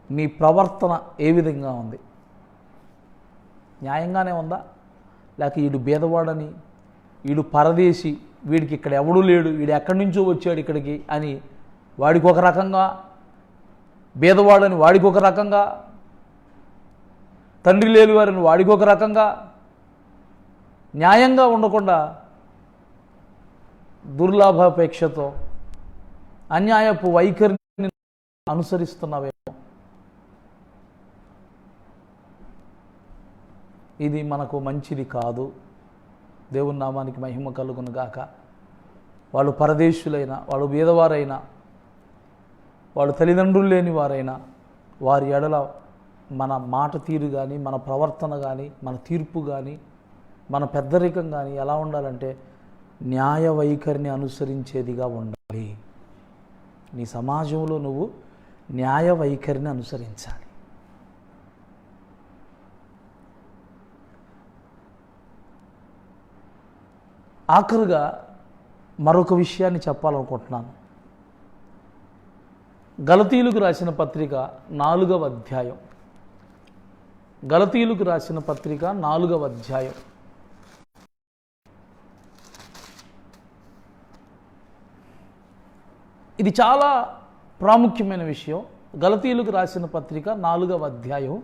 నీ ప్రవర్తన ఏ విధంగా ఉంది? న్యాయంగానే ఉందా? లేక వీడు బేదవాడని, వీడు పరదేశి, వీడికి ఇక్కడ ఎవడూ లేడు, వీడు ఎక్కడి నుంచో వచ్చాడు ఇక్కడికి అని వాడికి ఒక రకంగా, బేదవాడని వాడికి ఒక రకంగా, తండ్రి లేని వారిని వాడికి ఒక రకంగా, న్యాయంగా ఉండకుండా దుర్లాభాపేక్షతో అన్యాయపు వైఖరిని అనుసరిస్తున్నావేమో. ఇది మనకు మంచిది కాదు. దేవుని నామానికి మహిమ కలుగును గాక. వాళ్ళు పరదేశులైనా, వాళ్ళు బీదవారైనా, వాళ్ళు తల్లిదండ్రులు లేని వారైనా, వారి ఎడల మన మాట తీరు కానీ, మన ప్రవర్తన కానీ, మన తీర్పు కానీ, మన పెద్దరికం కానీ ఎలా ఉండాలంటే న్యాయ వైఖరిని అనుసరించేదిగా ఉండాలి. నీ సమాజంలో నువ్వు న్యాయ వైఖరిని అనుసరించాలి. ఆఖరుగా మరొక విషయాన్ని చెప్పాలనుకుంటున్నాను. గలతీయులకు రాసిన పత్రిక 4వ అధ్యాయం. గలతీయులకు రాసిన పత్రిక 4వ అధ్యాయం. ఇది చాలా ప్రాముఖ్యమైన విషయం. గలతీయులకు రాసిన పత్రిక 4వ అధ్యాయం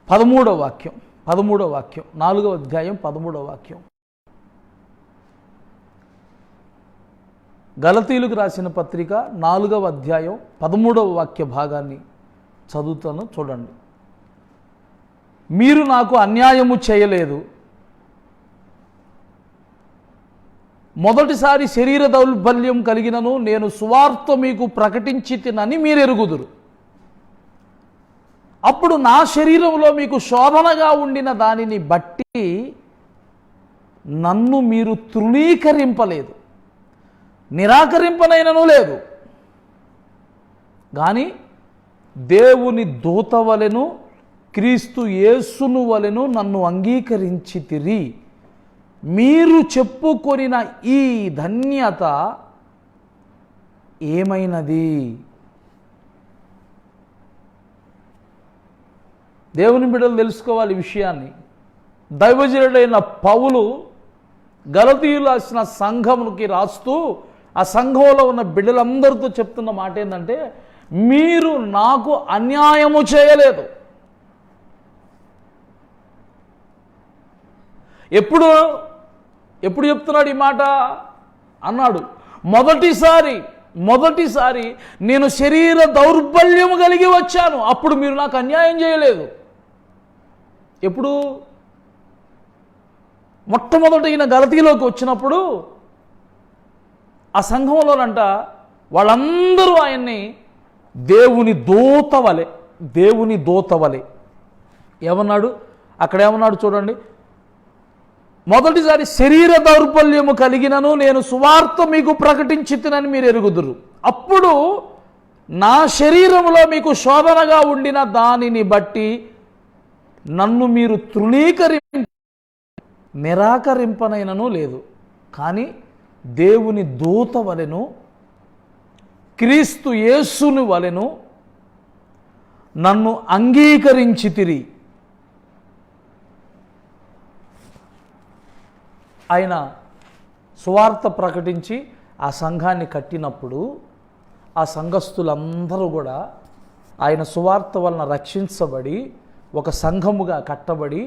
13వ వాక్యం. 13వ వాక్యం, 4వ అధ్యాయం 13వ వాక్యం. గలతీయులకు రాసిన పత్రిక 4వ అధ్యాయం 13వ వాక్య భాగాన్ని చదువుతాను, చూడండి. మీరు నాకు అన్యాయము చేయలేదు, మొదటిసారి శరీర దౌర్బల్యం కలిగినను నేను సువార్త మీకు ప్రకటించి తినని మీరు ఎరుగుదురు. అప్పుడు నా శరీరంలో మీకు శోధనగా ఉండిన దానిని బట్టి నన్ను మీరు తృణీకరింపలేదు, నిరాకరింపనైనను లేదు. కానీ దేవుని దూత వలెను క్రీస్తు యేసును వలెను నన్ను అంగీకరించితిరి. మీరు చెప్పుకొనిన ఈ ధన్యత ఏమైనది? దేవుని బిడ్డలు తెలుసుకోవాలి ఈ విషయాన్ని. దైవజనుడైన పౌలు గలతీయులు రాసిన సంఘమునికి రాస్తూ ఆ సంఘంలో ఉన్న బిడ్డలందరితో చెప్తున్న మాట ఏంటంటే, మీరు నాకు అన్యాయము చేయలేదు, ఎప్పుడు ఎప్పుడు చెప్తున్నాడు ఈ మాట అన్నాడు, మొదటిసారి నేను శరీర దౌర్బల్యము కలిగి వచ్చాను, అప్పుడు మీరు నాకు అన్యాయం చేయలేదు. ఎప్పుడు? మొట్టమొదట ఈయన గలతీలోకి వచ్చినప్పుడు ఆ సంఘంలోనంట వాళ్ళందరూ ఆయన్ని దేవుని దూత వలె ఏమన్నాడు అక్కడ, ఏమన్నాడు చూడండి, మొదటిసారి శరీర దౌర్బల్యము కలిగినను నేను సువార్త మీకు ప్రకటించితినని మీరు ఎరుగుదురు, అప్పుడు నా శరీరములో మీకు శోధనగా ఉండిన దానిని బట్టి నన్ను మీరు నిరాకరింపనైనను లేదు, కానీ దేవుని దూత వలెను క్రీస్తు యేసుని వలెను నన్ను అంగీకరించితిరి. ఆయన సువార్త ప్రకటించి ఆ సంఘాన్ని కట్టినప్పుడు ఆ సంఘస్థులందరూ కూడా ఆయన సువార్త వలన రక్షించబడి ఒక సంఘముగా కట్టబడి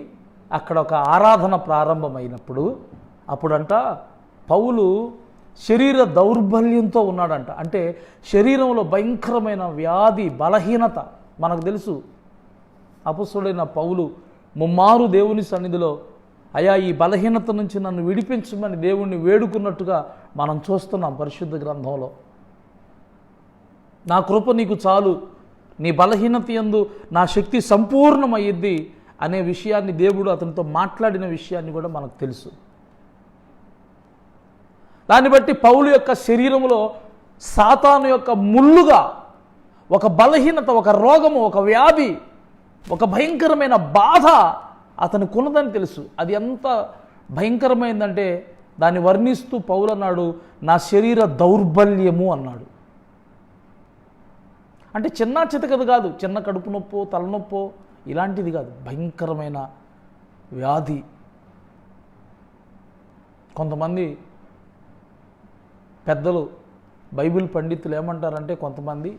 అక్కడ ఒక ఆరాధన ప్రారంభమైనప్పుడు అప్పుడంట పౌలు శరీర దౌర్బల్యంతో ఉన్నాడంట. అంటే శరీరంలో భయంకరమైన వ్యాధి, బలహీనత. మనకు తెలుసు అపొస్తలుడైన పౌలు ముమ్మారు దేవుని సన్నిధిలో, అయ్యా ఈ బలహీనత నుంచి నన్ను విడిపించమని దేవుణ్ణి వేడుకున్నట్టుగా మనం చూస్తున్నాం పరిశుద్ధ గ్రంథంలో. నా కృప నీకు చాలు, నీ బలహీనత యందు నా శక్తి సంపూర్ణమయ్యిద్ది అనే విషయాన్ని దేవుడు అతనితో మాట్లాడిన విషయాన్ని కూడా మనకు తెలుసు. దాన్ని బట్టి పౌలు యొక్క శరీరంలో సాతాను యొక్క ముళ్ళుగా ఒక బలహీనత, ఒక రోగము, ఒక వ్యాధి, ఒక భయంకరమైన బాధ అతనికి ఉన్నదని తెలుసు. అది ఎంత భయంకరమైందంటే దాన్ని వర్ణిస్తూ పౌలు అన్నాడు, నా శరీర దౌర్బల్యము అన్నాడు. అంటే చిన్న చితకది కాదు, చిన్న కడుపు నొప్పో తలనొప్పో ఇలాంటిది కాదు, భయంకరమైన వ్యాధి. కొంతమంది పెద్దలు బైబిల్ పండితులు ఏమంటారంటే, కొంతమంది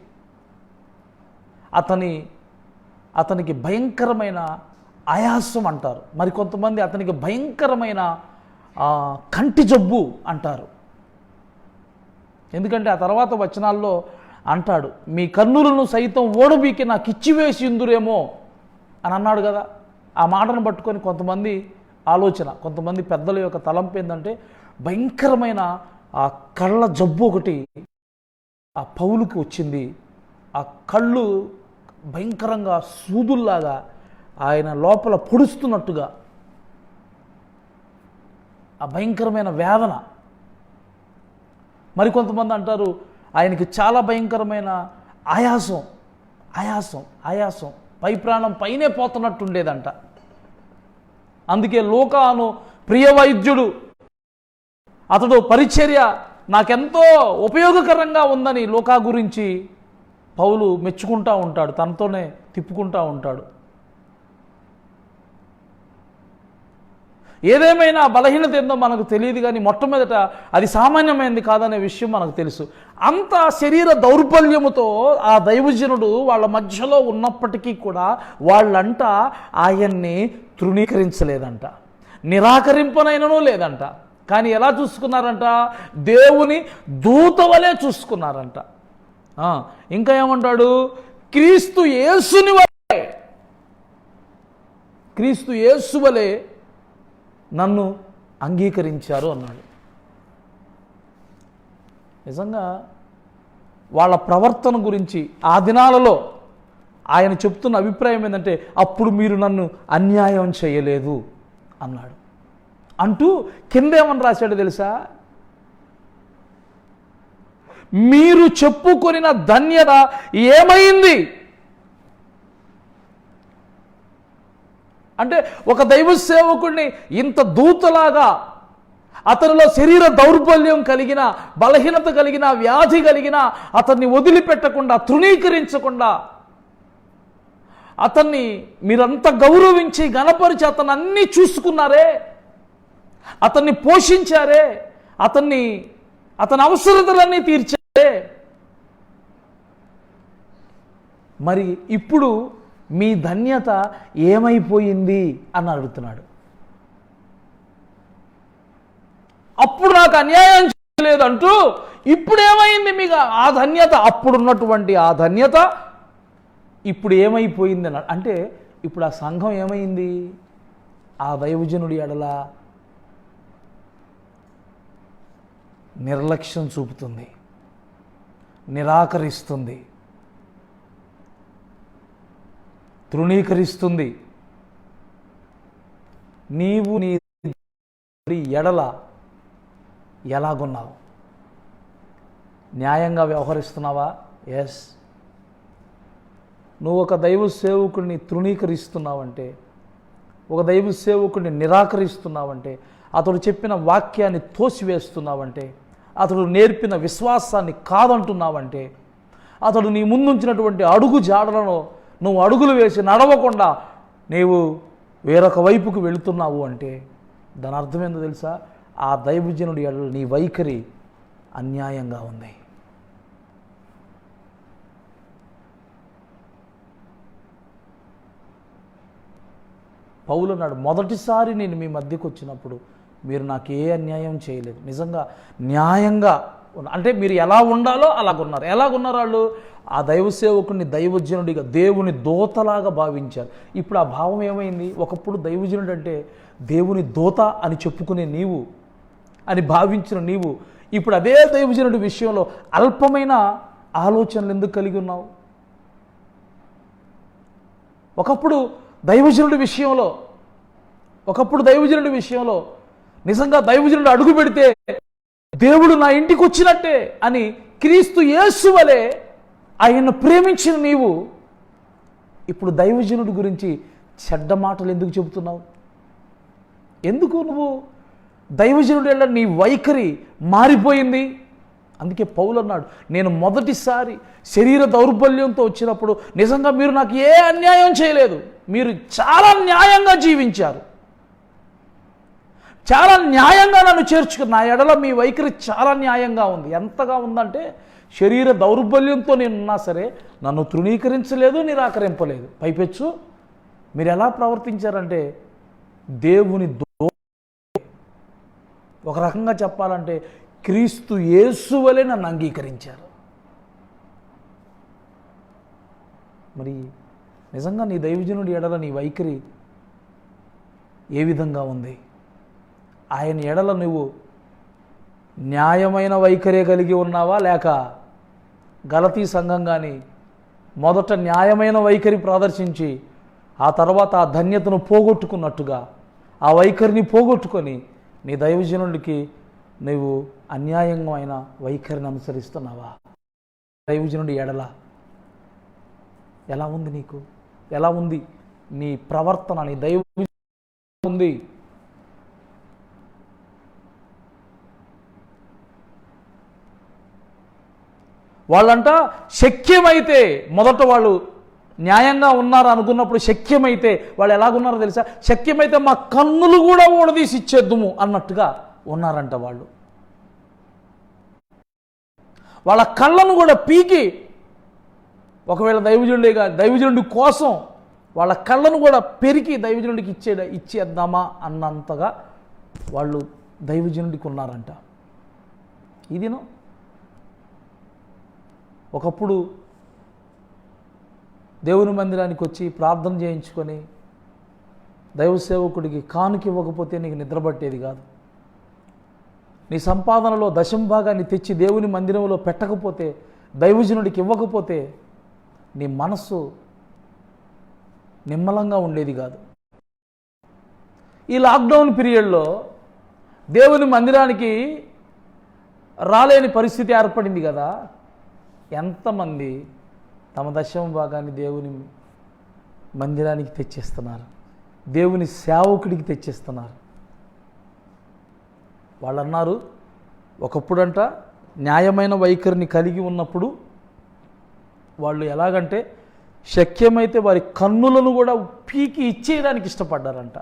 అతనికి భయంకరమైన ఆయాసం అంటారు, మరి కొంతమంది అతనికి భయంకరమైన కంటి జబ్బు అంటారు. ఎందుకంటే ఆ తర్వాత వచనాల్లో అంటాడు, మీ కన్నులను సైతం ఓడబీకి నాకు ఇచ్చివేసి ఉందురేమో అని అన్నాడు కదా. ఆ మాటను పట్టుకొని కొంతమంది ఆలోచన, కొంతమంది పెద్దల యొక్క తలంపు ఏంటంటే భయంకరమైన ఆ కళ్ళ జబ్బు ఒకటి ఆ పౌలుకి వచ్చింది. ఆ కళ్ళు భయంకరంగా సూదుల్లాగా ఆయన లోపల పొడుస్తున్నట్టుగా ఆ భయంకరమైన వేదన. మరికొంతమంది అంటారు ఆయనకి చాలా భయంకరమైన ఆయాసం పై ప్రాణం పైనే పోతున్నట్టుండేదంట. అందుకే లూకాను ప్రియ వైద్యుడు, అతడు పరిచర్య నాకెంతో ఉపయోగకరంగా ఉందని లూకా గురించి పౌలు మెచ్చుకుంటూ ఉంటాడు, తనతోనే తిప్పుకుంటూ ఉంటాడు. ఏదేమైనా బలహీనత ఏందో మనకు తెలియదు, కానీ మొట్టమొదట అది సామాన్యమైనది కాదనే విషయం మనకు తెలుసు. అంత శరీర దౌర్బల్యముతో ఆ దైవజనుడు వాళ్ళ మధ్యలో ఉన్నప్పటికీ కూడా వాళ్ళంట ఆయన్ని తృణీకరించలేదంట, నిరాకరింపనైనను లేదంట. కానీ ఎలా చూసుకున్నారంట? దేవుని దూత వలె చూసుకున్నారంట. ఇంకా ఏమంటాడు? క్రీస్తు యేసు వలె నన్ను అంగీకరించారు అన్నాడు. నిజంగా వాళ్ళ ప్రవర్తన గురించి ఆ దినాలలో ఆయన చెప్తున్న అభిప్రాయం ఏంటంటే, అప్పుడు మీరు నన్ను అన్యాయం చేయలేదు అన్నాడు. అంటూ కిందేమని రాశాడు తెలుసా? మీరు చెప్పుకొనిన ధన్యత ఏమైంది? అంటే ఒక దైవ సేవకుడిని ఇంత దూతలాగా, అతనిలో శరీర దౌర్బల్యం కలిగిన, బలహీనత కలిగిన, వ్యాధి కలిగిన అతన్ని వదిలిపెట్టకుండా, తృణీకరించకుండా అతన్ని మీరంతా గౌరవించి గణపరిచి అతన్ని అన్నీ చూసుకున్నారే, అతన్ని పోషించారే, అతని అవసరతలన్నీ తీర్చారే, మరి ఇప్పుడు మీ ధన్యత ఏమైపోయింది అని అడుగుతున్నాడు. అప్పుడు నాకు అన్యాయం చేయలేదంటూ ఇప్పుడు ఏమైంది మీకు ఆ ధన్యత? అప్పుడున్నటువంటి ఆ ధన్యత ఇప్పుడు ఏమైపోయింది అంటే ఇప్పుడు ఆ సంఘం ఏమైంది? ఆ దైవజనుడి ఎడల నిర్లక్ష్యం చూపుతుంది, నిరాకరిస్తుంది, తృణీకరిస్తుంది. నీవు నీ ఎడల ఎలాగున్నావు? న్యాయంగా వ్యవహరిస్తున్నావా? ఎస్. నువ్వు ఒక దైవ సేవకుడిని తృణీకరిస్తున్నావంటే, ఒక దైవ సేవకుడిని నిరాకరిస్తున్నావంటే, అతడు చెప్పిన వాక్యాన్ని తోసివేస్తున్నావంటే, అతడు నేర్పిన విశ్వాసాన్ని కాదంటున్నావంటే, అతడు నీ ముందుంచినటువంటి అడుగు జాడలను నువ్వు అడుగులు వేసి నడవకుండా నీవు వేరొక వైపుకు వెళుతున్నావు అంటే దాని అర్థం ఏందో తెలుసా? ఆ దైవజనుడి ఎడల నీ వైఖరి అన్యాయంగా ఉంది. పౌలు అన్నాడు, మొదటిసారి నేను మీ మధ్యకు వచ్చినప్పుడు మీరు నాకు ఏ అన్యాయం చేయలేదు. నిజంగా న్యాయంగా అంటే మీరు ఎలా ఉండాలో అలాగున్నారు. ఎలాగున్నారు వాళ్ళు? ఆ దైవ సేవకుడిని దైవజనుడిగా, దేవుని దూతలాగా భావించారు. ఇప్పుడు ఆ భావం ఏమైంది? ఒకప్పుడు దైవజనుడు అంటే దేవుని దూత అని చెప్పుకునే నీవు, అని భావించిన నీవు, ఇప్పుడు అదే దైవజనుడి విషయంలో అల్పమైన ఆలోచనలు ఎందుకు కలిగి ఉన్నావు? ఒకప్పుడు దైవజనుడి విషయంలో నిజంగా దైవజనుడు అడుగు పెడితే దేవుడు నా ఇంటికి వచ్చినట్టే అని క్రీస్తు యేసు వలె ఆయన్ను ప్రేమించిన నీవు ఇప్పుడు దైవజనుడి గురించి చెడ్డ మాటలు ఎందుకు చెబుతున్నావు? ఎందుకు నువ్వు దైవజనుడి వల్ల నీ వైఖరి మారిపోయింది? అందుకే పౌలు అన్నాడు, నేను మొదటిసారి శరీర దౌర్బల్యంతో వచ్చినప్పుడు నిజంగా మీరు నాకు ఏ అన్యాయం చేయలేదు, మీరు చాలా న్యాయంగా జీవించారు, చాలా న్యాయంగా నన్ను చేర్చుకుని, నా ఎడల మీ వైఖరి చాలా న్యాయంగా ఉంది. ఎంతగా ఉందంటే శరీర దౌర్బల్యంతో నేనున్నా సరే నన్ను తృణీకరించలేదు, నిరాకరింపలేదు. పైపెచ్చు మీరు ఎలా ప్రవర్తించారంటే దేవుని ఒక రకంగా చెప్పాలంటే క్రీస్తు యేసు వలె నన్ను అంగీకరించారు. మరి నిజంగా నీ దైవజనుడి ఎడల నీ వైఖరి ఏ విధంగా ఉంది? ఆయన ఎడల నువ్వు న్యాయమైన వైఖరే కలిగి ఉన్నావా, లేక గలతీ సంఘం కానీ మొదట న్యాయమైన వైఖరి ప్రదర్శించి ఆ తర్వాత ఆ ధన్యతను పోగొట్టుకున్నట్టుగా ఆ వైఖరిని పోగొట్టుకొని నీ దైవజనుడికి నువ్వు అన్యాయమైన వైఖరిని అనుసరిస్తున్నావా? దైవజనుడి ఎడల ఎలా ఉంది నీకు? ఎలా ఉంది నీ ప్రవర్తన? నీ దైవ ఉంది? వాళ్ళంట శక్యమైతే, మొదట వాళ్ళు న్యాయంగా ఉన్నారు అనుకున్నప్పుడు శక్యమైతే వాళ్ళు ఎలాగున్నారో తెలుసా? శక్యమైతే మా కన్నులు కూడా ఊడదీసి ఇచ్చేద్దుము అన్నట్టుగా ఉన్నారంట. వాళ్ళ కళ్ళను కూడా పీకి, ఒకవేళ దైవజనుడి కోసం వాళ్ళ కళ్ళను కూడా పెరికి దైవజనుడికి ఇచ్చేద్దామా అన్నంతగా వాళ్ళు దైవజనుడికి ఉన్నారంట. ఇదినో ఒకప్పుడు దేవుని మందిరానికి వచ్చి ప్రార్థన చేయించుకొని దైవ సేవకుడికి కానుక ఇవ్వకపోతే నీకు నిద్రపట్టేది కాదు. నీ సంపాదనలో దశంభాగాన్ని తెచ్చి దేవుని మందిరంలో పెట్టకపోతే, దైవజనుడికి ఇవ్వకపోతే నీ మనస్సు నిమ్మలంగా ఉండేది కాదు. ఈ లాక్డౌన్ పీరియడ్లో దేవుని మందిరానికి రాలేని పరిస్థితి ఏర్పడింది కదా. ఎంతమంది తమ దశమ భాగాన్ని దేవుని మందిరానికి తెచ్చేస్తున్నారు, దేవుని సేవకుడికి తెచ్చేస్తున్నారు. వాళ్ళు అన్నారు, ఒకప్పుడంట న్యాయమైన వైఖరిని కలిగి ఉన్నప్పుడు వాళ్ళు ఎలాగంటే శక్యమైతే వారి కన్నులను కూడా పీకి ఇచ్చేయడానికి ఇష్టపడ్డారంట.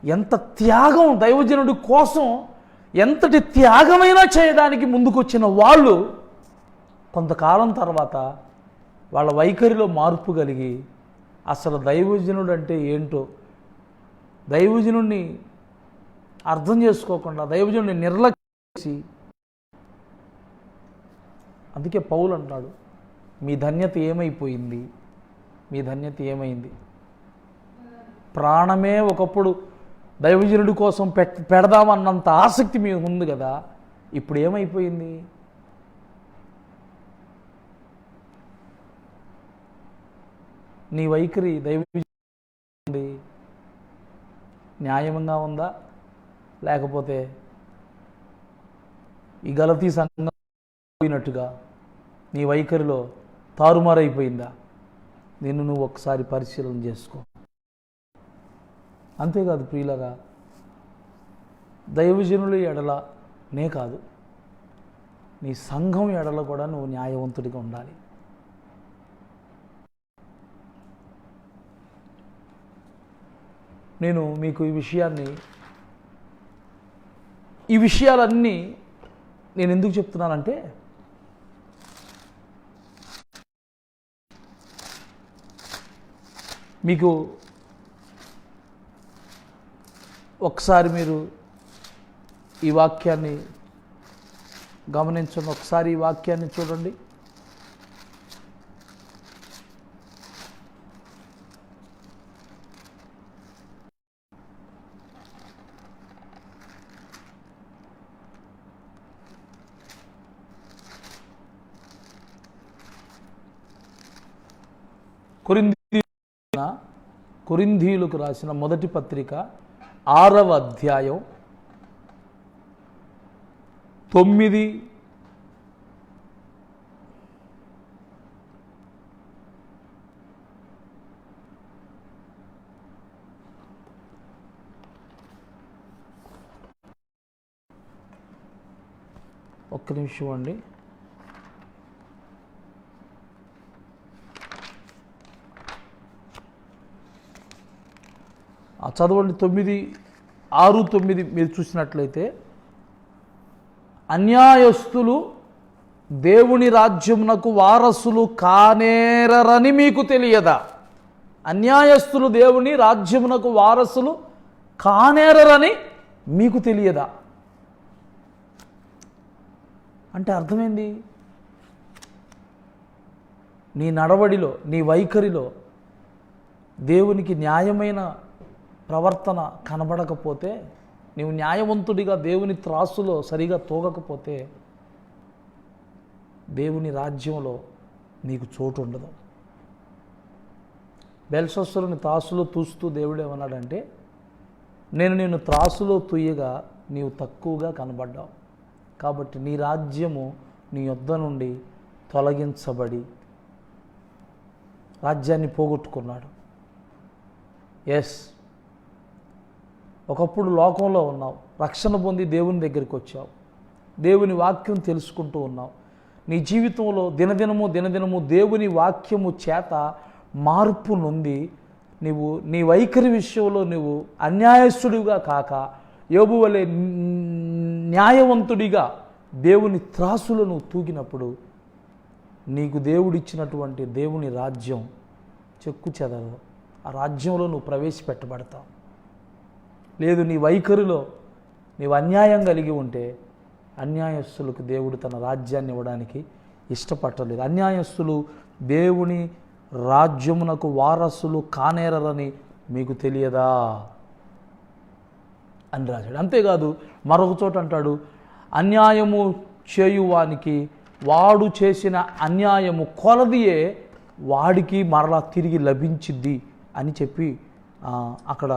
ఎంత త్యాగం! దైవజనుడి కోసం ఎంతటి త్యాగమైనా చేయడానికి ముందుకొచ్చిన వాళ్ళు కొంతకాలం తర్వాత వాళ్ళ వైఖరిలో మార్పు కలిగి అసలు దైవజనుడు అంటే ఏంటో, దైవజనుడిని అర్థం చేసుకోకుండా దైవజనుడిని నిర్లక్ష్యం చేసి, అందుకే పౌలు అంటాడు, మీ ధన్యత ఏమైపోయింది, మీ ధన్యత ఏమైంది. ప్రాణమే ఒకప్పుడు దైవజనుడి కోసం పెడదామన్నంత ఆసక్తి మీకు ఉంది కదా, ఇప్పుడు ఏమైపోయింది? నీ వైఖరి దైవజనుడి న్యాయంగా ఉందా, లేకపోతే ఈ గలతీ సంఘం పోయినట్టుగా నీ వైఖరిలో తారుమారైపోయిందా? నిన్ను నువ్వు ఒకసారి పరిశీలన చేసుకో. అంతేకాదు ప్రియులరా, దైవజనుల ఎడలనే కాదు, నీ సంఘం ఎడల కూడా నువ్వు న్యాయవంతుడిగా ఉండాలి. నేను మీకు ఈ విషయాలన్నీ నేను ఎందుకు చెప్తున్నానంటే, మీకు ఒకసారి మీరు ఈ వాక్యాన్ని గమనించండి, ఒకసారి ఈ వాక్యాన్ని చూడండి. కొరింథీయులకు రాసిన మొదటి పత్రిక 6వ అధ్యాయం 9 ఒక్క నిమిషం అండి. చదవండి 6, 9 మీరు చూసినట్లయితే, అన్యాయస్తులు దేవుని రాజ్యమునకు వారసులు కానేరరని మీకు తెలియదా? అన్యాయస్తులు దేవుని రాజ్యమునకు వారసులు కానేరరని మీకు తెలియదా? అంటే అర్థమైంది, నీ నడవడిలో, నీ వైఖరిలో దేవునికి న్యాయమైన ప్రవర్తన కనబడకపోతే, నీవు న్యాయవంతుడిగా దేవుని త్రాసులో సరిగా తూగకపోతే, దేవుని రాజ్యంలో నీకు చోటు ఉండదు. బెల్షస్సరుని త్రాసులో తూస్తూ దేవుడు ఏమన్నాడంటే, నేను త్రాసులో తూయగా నీవు తక్కువగా కనబడ్డావు, కాబట్టి నీ రాజ్యము నీ యొద్ద నుండి తొలగించబడి రాజ్యాన్ని పోగొట్టుకున్నాడు. ఎస్, ఒకప్పుడు లోకంలో ఉన్నావు, రక్షణ పొంది దేవుని దగ్గరికి వచ్చావు, దేవుని వాక్యం తెలుసుకుంటూ ఉన్నావు. నీ జీవితంలో దినదినము దేవుని వాక్యము చేత మార్పు నొంది నీ వైఖరి విషయంలో నువ్వు అన్యాయస్తుడిగా కాక యోబు వలె న్యాయవంతుడిగా దేవుని త్రాసులను తూగినప్పుడు నీకు దేవుడిచ్చినటువంటి దేవుని రాజ్యం చెక్కు చెదరదు. ఆ రాజ్యంలో నువ్వు ప్రవేశపెట్టబడతావు. లేదు, నీ వైఖరిలో నీవు అన్యాయం కలిగి ఉంటే అన్యాయస్తులకు దేవుడు తన రాజ్యాన్ని ఇవ్వడానికి ఇష్టపడలేదు. అన్యాయస్తులు దేవుని రాజ్యమునకు వారసులు కానేరని మీకు తెలియదా అని రాశాడు. అంతేకాదు మరొక చోట అంటాడు, అన్యాయము చేయువానికి వాడు చేసిన అన్యాయము కొలదియే వాడికి మరలా తిరిగి లభించిద్ది అని చెప్పి అక్కడ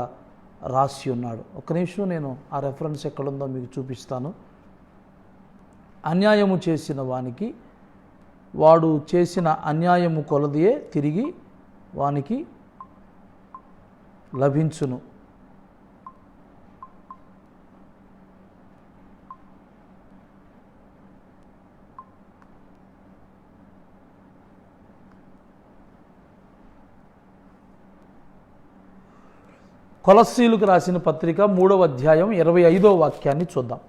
రాసి ఉన్నాడు. ఒక్క నిమిషం, నేను ఆ రెఫరెన్స్ ఎక్కడుందో మీకు చూపిస్తాను. అన్యాయము చేసిన వానికి వాడు చేసిన అన్యాయము కొలదియే తిరిగి వానికి లభించును. కొలస్సీలకు రాసిన పత్రిక 3వ అధ్యాయం 25వ వాక్యాన్ని చూద్దాం.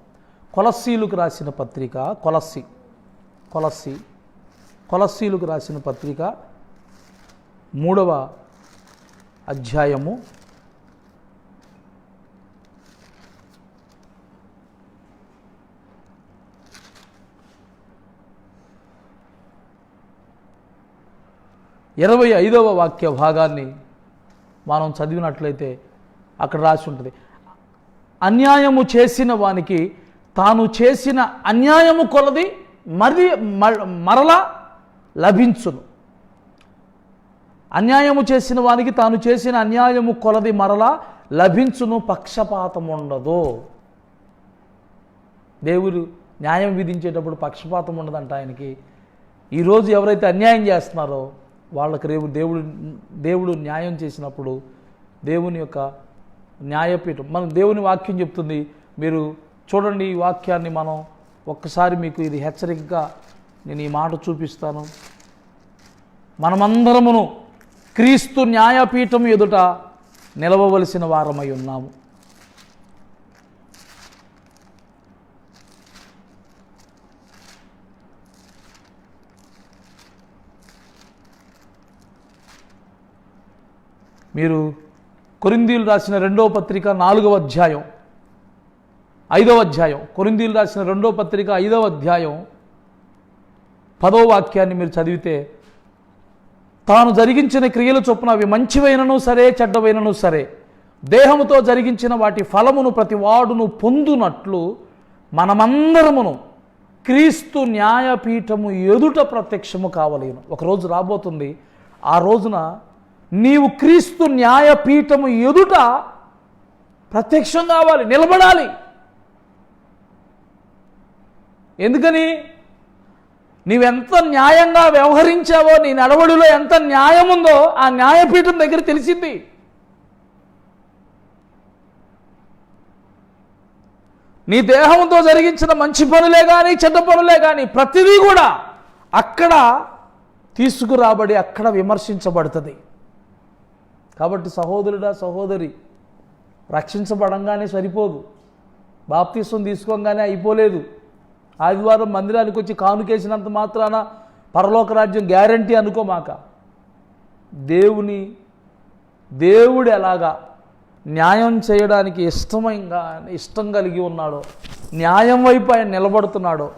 కొలస్సీలకు రాసిన పత్రిక కొలస్సీలకు రాసిన పత్రిక 3వ అధ్యాయము 25వ వాక్య భాగాన్ని మనం చదివినట్లయితే అక్కడ రాసి ఉంటుంది, అన్యాయము చేసిన వానికి తాను చేసిన అన్యాయము కొలది మరలా లభించును. అన్యాయము చేసిన వానికి తాను చేసిన అన్యాయము కొలది మరలా లభించును, పక్షపాతం ఉండదు. దేవుడు న్యాయం విధించేటప్పుడు పక్షపాతం ఉండదంట ఆయనకి. ఈరోజు ఎవరైతే అన్యాయం చేస్తున్నారో వాళ్ళకి రేపు దేవుడు న్యాయం చేసినప్పుడు దేవుని యొక్క న్యాయపీఠం, మనం దేవుని వాక్యం చెప్తుంది. మీరు చూడండి ఈ వాక్యాన్ని, మనం ఒక్కసారి మీకు ఇది హెచ్చరికగా నేను ఈ మాట చూపిస్తాను. మనమందరమును క్రీస్తు న్యాయపీఠం ఎదుట నిలవవలసిన వారమై ఉన్నాము. మీరు కొరింథీయులు రాసిన 2వ పత్రిక 4వ అధ్యాయం 5వ అధ్యాయం, కొరింథీయులు రాసిన 2వ పత్రిక 5వ అధ్యాయం 10వ వాక్యాన్ని మీరు చదివితే, తాను జరిగించిన క్రియల చొప్పున అవి మంచివైనను సరే చెడ్డవైనను సరే దేహముతో జరిగించిన వాటి ఫలమును ప్రతివాడును పొందునట్లు మనమందరమును క్రీస్తు న్యాయపీఠము ఎదుట ప్రత్యక్షము కావలేను. ఒకరోజు రాబోతుంది, ఆ రోజున నీవు క్రీస్తు న్యాయపీఠము ఎదుట ప్రత్యక్షం కావాలి, నిలబడాలి. ఎందుకని? నీవెంత న్యాయంగా వ్యవహరించావో, నీ నడవడిలో ఎంత న్యాయం ఉందో ఆ న్యాయపీఠం దగ్గర తెలిసింది. నీ దేహంతో జరిగించిన మంచి పనులే కానీ చెడ్డ పనులే కానీ ప్రతిదీ కూడా అక్కడ తీసుకురాబడి అక్కడ విమర్శించబడుతుంది. కాబట్టి సహోదరుడా, సహోదరి, రక్షించబడంగానే సరిపోదు, బాప్తిసం తీసుకోగానే అయిపోలేదు. ఆదివారం మందిరానికి వచ్చి కానుకేసినంత మాత్రాన పరలోక రాజ్యం గ్యారంటీ అనుకోమాక. దేవుడు ఎలాగా న్యాయం చేయడానికి ఇష్టం కలిగి ఉన్నాడో, న్యాయం వైపు ఆయన నిలబడుతున్నాడో,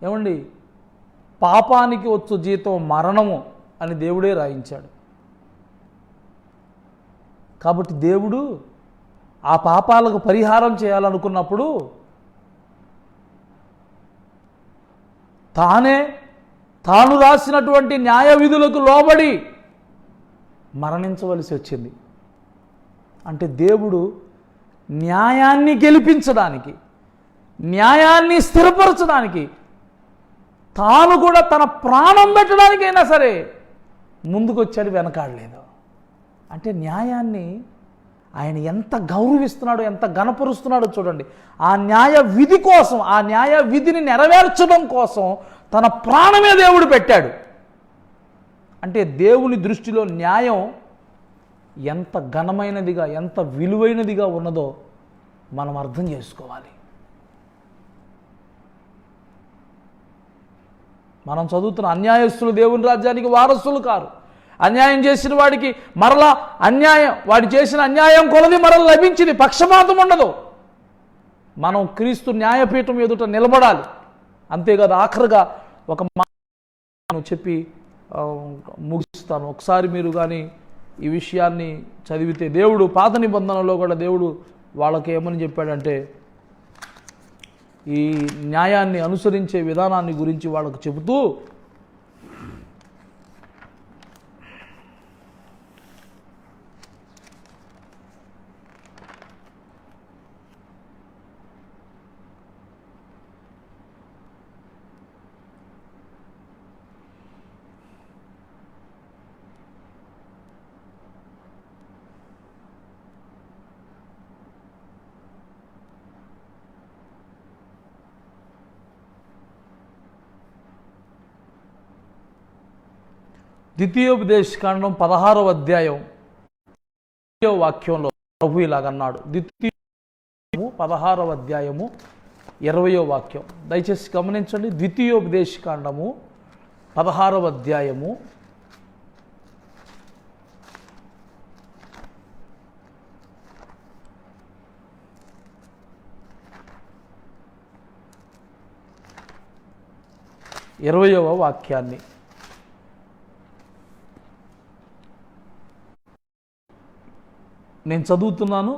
ఏమండి, పాపానికి వచ్చు జీతం మరణము అని దేవుడే రాయించాడు. కాబట్టి దేవుడు ఆ పాపాలకు పరిహారం చేయాలనుకున్నప్పుడు తాను రాసినటువంటి న్యాయ విధులకు లోబడి మరణించవలసి వచ్చింది. అంటే దేవుడు న్యాయాన్ని గెలిపించడానికి, న్యాయాన్ని స్థిరపరచడానికి, తాను కూడా తన ప్రాణం పెట్టడానికైనా సరే ముందుకొచ్చాడు, వెనకాడలేదు. అంటే న్యాయాన్ని ఆయన ఎంత గౌరవిస్తున్నాడో, ఎంత గణపరుస్తున్నాడో చూడండి. ఆ న్యాయ విధి కోసం, ఆ న్యాయ విధిని నెరవేర్చడం కోసం తన ప్రాణమే దేవుడు పెట్టాడు. అంటే దేవుని దృష్టిలో న్యాయం ఎంత ఘనమైనదిగా, ఎంత విలువైనదిగా ఉన్నదో మనం అర్థం చేసుకోవాలి. మనం చదువుతున్న అన్యాయస్తులు దేవుని రాజ్యానికి వారసులు కారు. అన్యాయం చేసిన వాడికి మరలా వాడు చేసిన అన్యాయం కొలది మరలా లభించింది, పక్షపాతం ఉండదు. మనం క్రీస్తు న్యాయపీఠం ఎదుట నిలబడాలి. అంతేకాదు, ఆఖరుగా ఒక మాట చెప్పి ముగిస్తాను. ఒకసారి మీరు కానీ ఈ విషయాన్ని చదివితే, దేవుడు పాత నిబంధనలో కూడా దేవుడు వాళ్ళకి ఏమని చెప్పాడంటే, ఈ న్యాయాన్ని అనుసరించే విధానాన్ని గురించి వాళ్ళకు చెబుతూ, ద్వితీయోపదేశకాండం 16వ అధ్యాయం 20వ వాక్యంలో ప్రభు ఇలాగన్నాడు. 16వ అధ్యాయము 20వ వాక్యం దయచేసి గమనించండి. ద్వితీయోపదేశకాండము 16వ అధ్యాయము 20వ 20వ వాక్యాన్ని. నేను చదువుతున్నాను.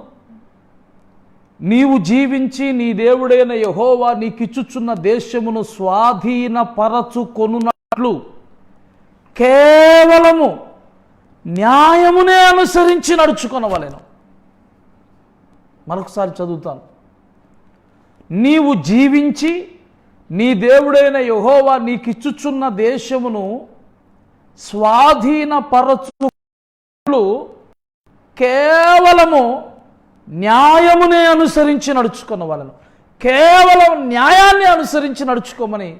నీవు జీవించి నీ దేవుడైన యెహోవా నీకిచ్చుచున్న దేశమును స్వాధీనపరచుకొనున్నట్లు కేవలము న్యాయమునే అనుసరించి నడుచుకొనవలెను. మరొకసారి చదువుతాను. నీవు జీవించి నీ దేవుడైన యెహోవా నీకిచ్చుచున్న దేశమును స్వాధీనపరచుకొనున్నట్లు కేవలము న్యాయమునే అనుసరించి నడుచుకొనవలెను. కేవలం న్యాయాన్ని అనుసరించి నడుచుకోమని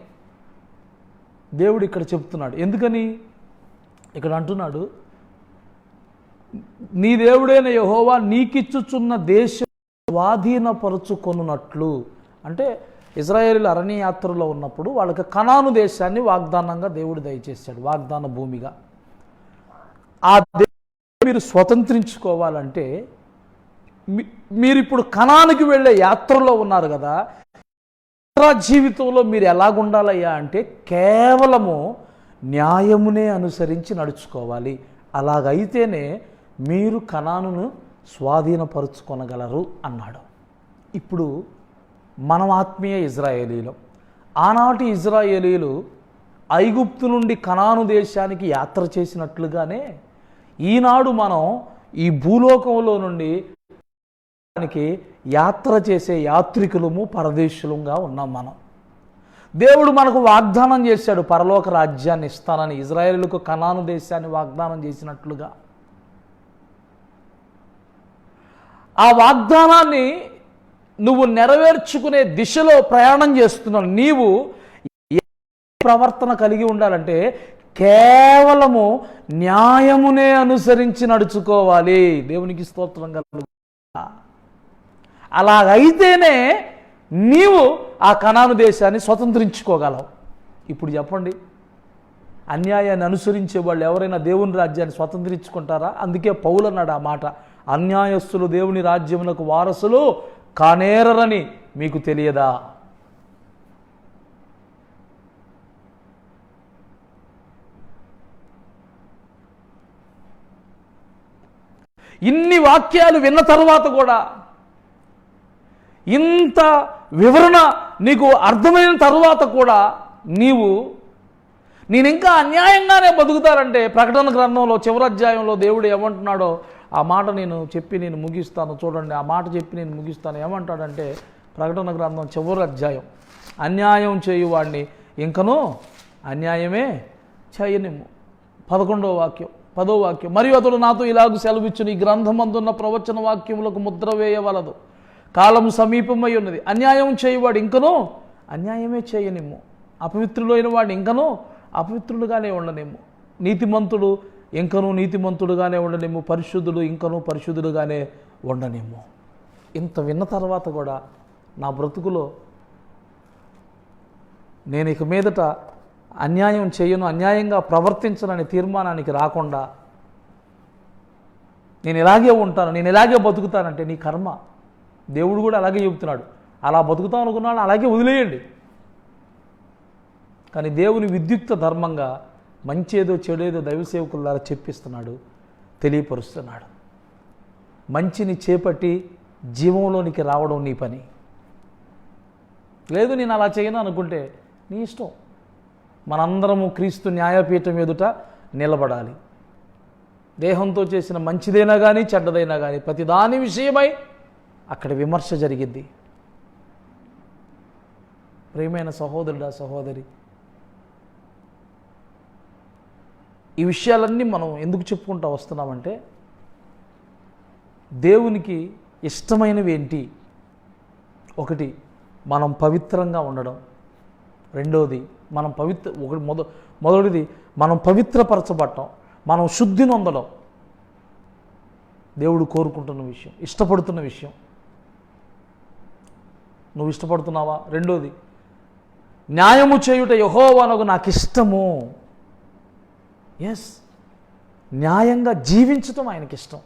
దేవుడు ఇక్కడ చెప్తున్నాడు. ఎందుకని ఇక్కడ అంటున్నాడు, నీ దేవుడైన యెహోవా నీకిచ్చుచున్న దేశం స్వాధీనపరచుకొనున్నట్లు. అంటే ఇశ్రాయేలీయులు అరణ్య యాత్రలో ఉన్నప్పుడు వాళ్ళకి కనాను దేశాన్ని వాగ్దానంగా దేవుడు దయచేశాడు, వాగ్దాన భూమిగా. ఆ మీరు స్వతంత్రించుకోవాలంటే మీరు ఇప్పుడు కనానికి వెళ్ళే యాత్రలో ఉన్నారు కదా, జీవితంలో మీరు ఎలాగుండాలయ్యా అంటే కేవలము న్యాయమునే అనుసరించి నడుచుకోవాలి. అలాగైతేనే మీరు కనానును స్వాధీనపరుచుకొనగలరు అన్నాడు. ఇప్పుడు మనం ఆత్మీయ ఇశ్రాయేలీయులు. ఆనాటి ఇశ్రాయేలీయులు ఐగుప్తు నుండి కనాను దేశానికి యాత్ర చేసినట్లుగానే ఈనాడు మనం ఈ భూలోకంలో నుండి యాత్ర చేసే యాత్రికులము పరదేశులంగా ఉన్నాం. మనం దేవుడు మనకు వాగ్దానం చేశాడు, పరలోక రాజ్యాన్ని ఇస్తానని. ఇశ్రాయేలుకు కనాను దేశాన్ని వాగ్దానం చేసినట్లుగా ఆ వాగ్దానాన్ని నువ్వు నెరవేర్చుకునే దిశలో ప్రయాణం చేస్తున్నావు. నీవు ప్రవర్తన కలిగి ఉండాలంటే కేవలము న్యాయమునే అనుసరించి నడుచుకోవాలి. దేవునికి స్తోత్రం కలుగు. అలాగైతేనే నీవు ఆ కనాను దేశాన్ని స్వతంత్రించుకోగలవు. ఇప్పుడు చెప్పండి, అన్యాయాన్ని అనుసరించే వాళ్ళు ఎవరైనా దేవుని రాజ్యాన్ని స్వతంత్రించుకుంటారా? అందుకే పౌలు అన్నాడు ఆ మాట, అన్యాయస్తులు దేవుని రాజ్యమునకు వారసులు కానేరని మీకు తెలియదా? ఇన్ని వాక్యాలు విన్న తర్వాత కూడా, ఇంత వివరణ నీకు అర్థమైన తర్వాత కూడా నేను ఇంకా అన్యాయంగానే బతుకుతారంటే, ప్రకటన గ్రంథంలో చివరి అధ్యాయంలో దేవుడు ఏమంటున్నాడో ఆ మాట నేను ముగిస్తాను. చూడండి, ఆ మాట చెప్పి నేను ముగిస్తాను. ఏమంటాడంటే ప్రకటన గ్రంథం చివరి అధ్యాయం, అన్యాయం చేయువాడిని ఇంకనూ అన్యాయమే చేయనిమ్ము. 11వ వాక్యం, 10వ వాక్యం, మరియు అతడు నాతో ఇలాగ సెలవిచ్చును, ఈ గ్రంథమందున్న ప్రవచన వాక్యములకు ముద్ర వేయవలదు, కాలము సమీపమై ఉన్నది. అన్యాయం చేయువాడు ఇంకనూ అన్యాయమే చేయనిమ్ము, అపవిత్రులైన వాడు ఇంకనూ అపవిత్రులుగానే ఉండనిమ్ము, నీతిమంతుడు ఇంకనూ నీతిమంతుడుగానే ఉండనిమ్ము, పరిశుద్ధుడు ఇంకనూ పరిశుద్ధుడుగానే ఉండనిమ్ము. ఇంత విన్న తర్వాత కూడా నా బ్రతుకులో నేను ఇక మీదట అన్యాయం చేయను, అన్యాయంగా ప్రవర్తించనని తీర్మానానికి రాకుండా నేను ఇలాగే ఉంటాను, నేను ఇలాగే బతుకుతానంటే నీ కర్మ. దేవుడు కూడా అలాగే చెబుతున్నాడు, అలా బతుకుతాం అనుకున్నాడు అలాగే వదిలేయండి. కానీ దేవుని విద్యుక్త ధర్మంగా మంచేదో చెడేదో దైవ సేవకుల ద్వారా చెప్పిస్తున్నాడు, తెలియపరుస్తున్నాడు. మంచిని చేపట్టి జీవంలోనికి రావడం నీ పని. లేదు నేను అలా చేయను అనుకుంటే నీ ఇష్టం. మనందరము క్రీస్తు న్యాయపీఠం ఎదుట నిలబడాలి. దేహంతో చేసిన మంచిదైనా కానీ చెడ్డదైనా కానీ ప్రతిదాని విషయమై అక్కడ విమర్శ జరిగిద్ది. ప్రియమైన సహోదరుడా, సహోదరి, ఈ విషయాలన్నీ మనం ఎందుకు చెప్పుకుంటూ వస్తున్నామంటే, దేవునికి ఇష్టమైనవి ఏంటి? ఒకటి, మనం పవిత్రంగా ఉండడం. రెండవది, మనం మొదటిది మనం పవిత్రపరచబడటం, మనం శుద్ధి నొందడం. దేవుడు కోరుకుంటున్న విషయం, ఇష్టపడుతున్న విషయం. నువ్వు ఇష్టపడుతున్నావా? రెండోది, న్యాయము చేయుట యెహోవానకు నాకు ఇష్టము. ఎస్, న్యాయంగా జీవించటం ఆయనకి ఇష్టం.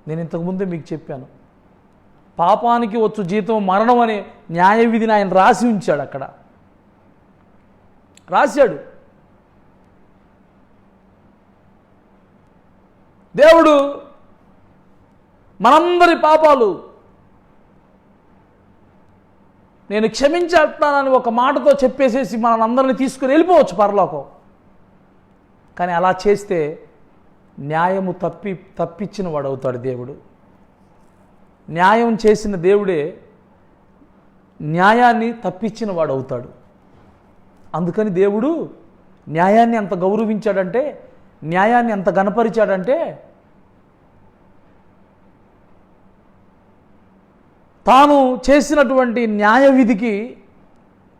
నేను ఇంతకుముందే మీకు చెప్పాను, పాపానికి వచ్చు జీతం మరణం అనే న్యాయ విధిని ఆయన రాసి ఉంచాడు అక్కడ. రాశాడు. దేవుడు మనందరి పాపాలు నేను క్షమించేస్తానని ఒక మాటతో చెప్పేసేసి మనందరిని తీసుకుని వెళ్ళిపోవచ్చు పరలోకం. కానీ అలా చేస్తే న్యాయము తప్పించిన వాడు అవుతాడు దేవుడు. న్యాయం చేసిన దేవుడే న్యాయాన్ని తప్పించిన వాడు అవుతాడు. అందుకని దేవుడు న్యాయాన్ని ఎంత గౌరవించాడంటే, న్యాయాన్ని ఎంత గణపరిచాడంటే, తాను చేసినటువంటి న్యాయ విధికి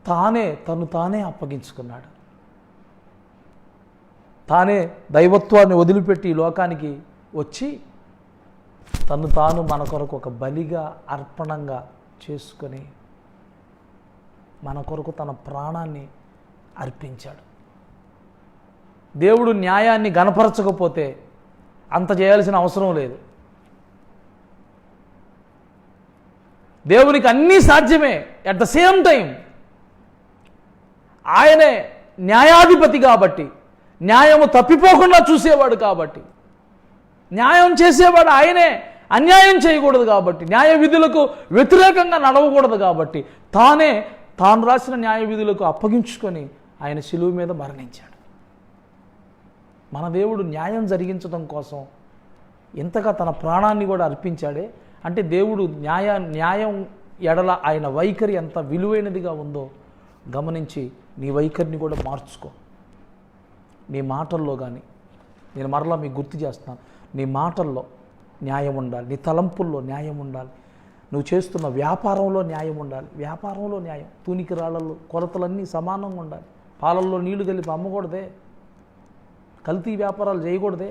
తను తానే అప్పగించుకున్నాడు. తానే దైవత్వాన్ని వదిలిపెట్టి ఈ లోకానికి వచ్చి తాను మన కొరకు ఒక బలిగా అర్పణంగా చేసుకొని మన కొరకు తన ప్రాణాన్ని అర్పించాడు. దేవుడు న్యాయాన్ని గణపరచకపోతే అంత చేయాల్సిన అవసరం లేదు. దేవునికి అన్నీ సాధ్యమే. అట్ ద సేమ్ టైం ఆయనే న్యాయాధిపతి కాబట్టి, న్యాయము తప్పిపోకుండా చూసేవాడు కాబట్టి, న్యాయం చేసేవాడు ఆయనే, అన్యాయం చేయకూడదు కాబట్టి, న్యాయ విధులకు వ్యతిరేకంగా నడవకూడదు కాబట్టి తాను రాసిన న్యాయ విధులకు అప్పగించుకొని ఆయన శిలువ మీద మరణించాడు. మన దేవుడు న్యాయం జరిగించడం కోసం ఇంతగా తన ప్రాణాన్ని కూడా అర్పించాడే. అంటే దేవుడు న్యాయం ఎడల ఆయన వైఖరి ఎంత విలువైనదిగా ఉందో గమనించి నీ వైఖరిని కూడా మార్చుకో. నీ మాటల్లో కానీ, నేను మరలా మీకు గుర్తు చేస్తాను, నీ మాటల్లో న్యాయం ఉండాలి, నీ తలంపుల్లో న్యాయం ఉండాలి, నువ్వు చేస్తున్న వ్యాపారంలో న్యాయం ఉండాలి. వ్యాపారంలో న్యాయం, తూనికి రాళ్ళల్లో కొలతలన్నీ సమానంగా ఉండాలి. పాలల్లో నీళ్లు కలిపి అమ్మకూడదే, కల్తీ వ్యాపారాలు చేయకూడదే.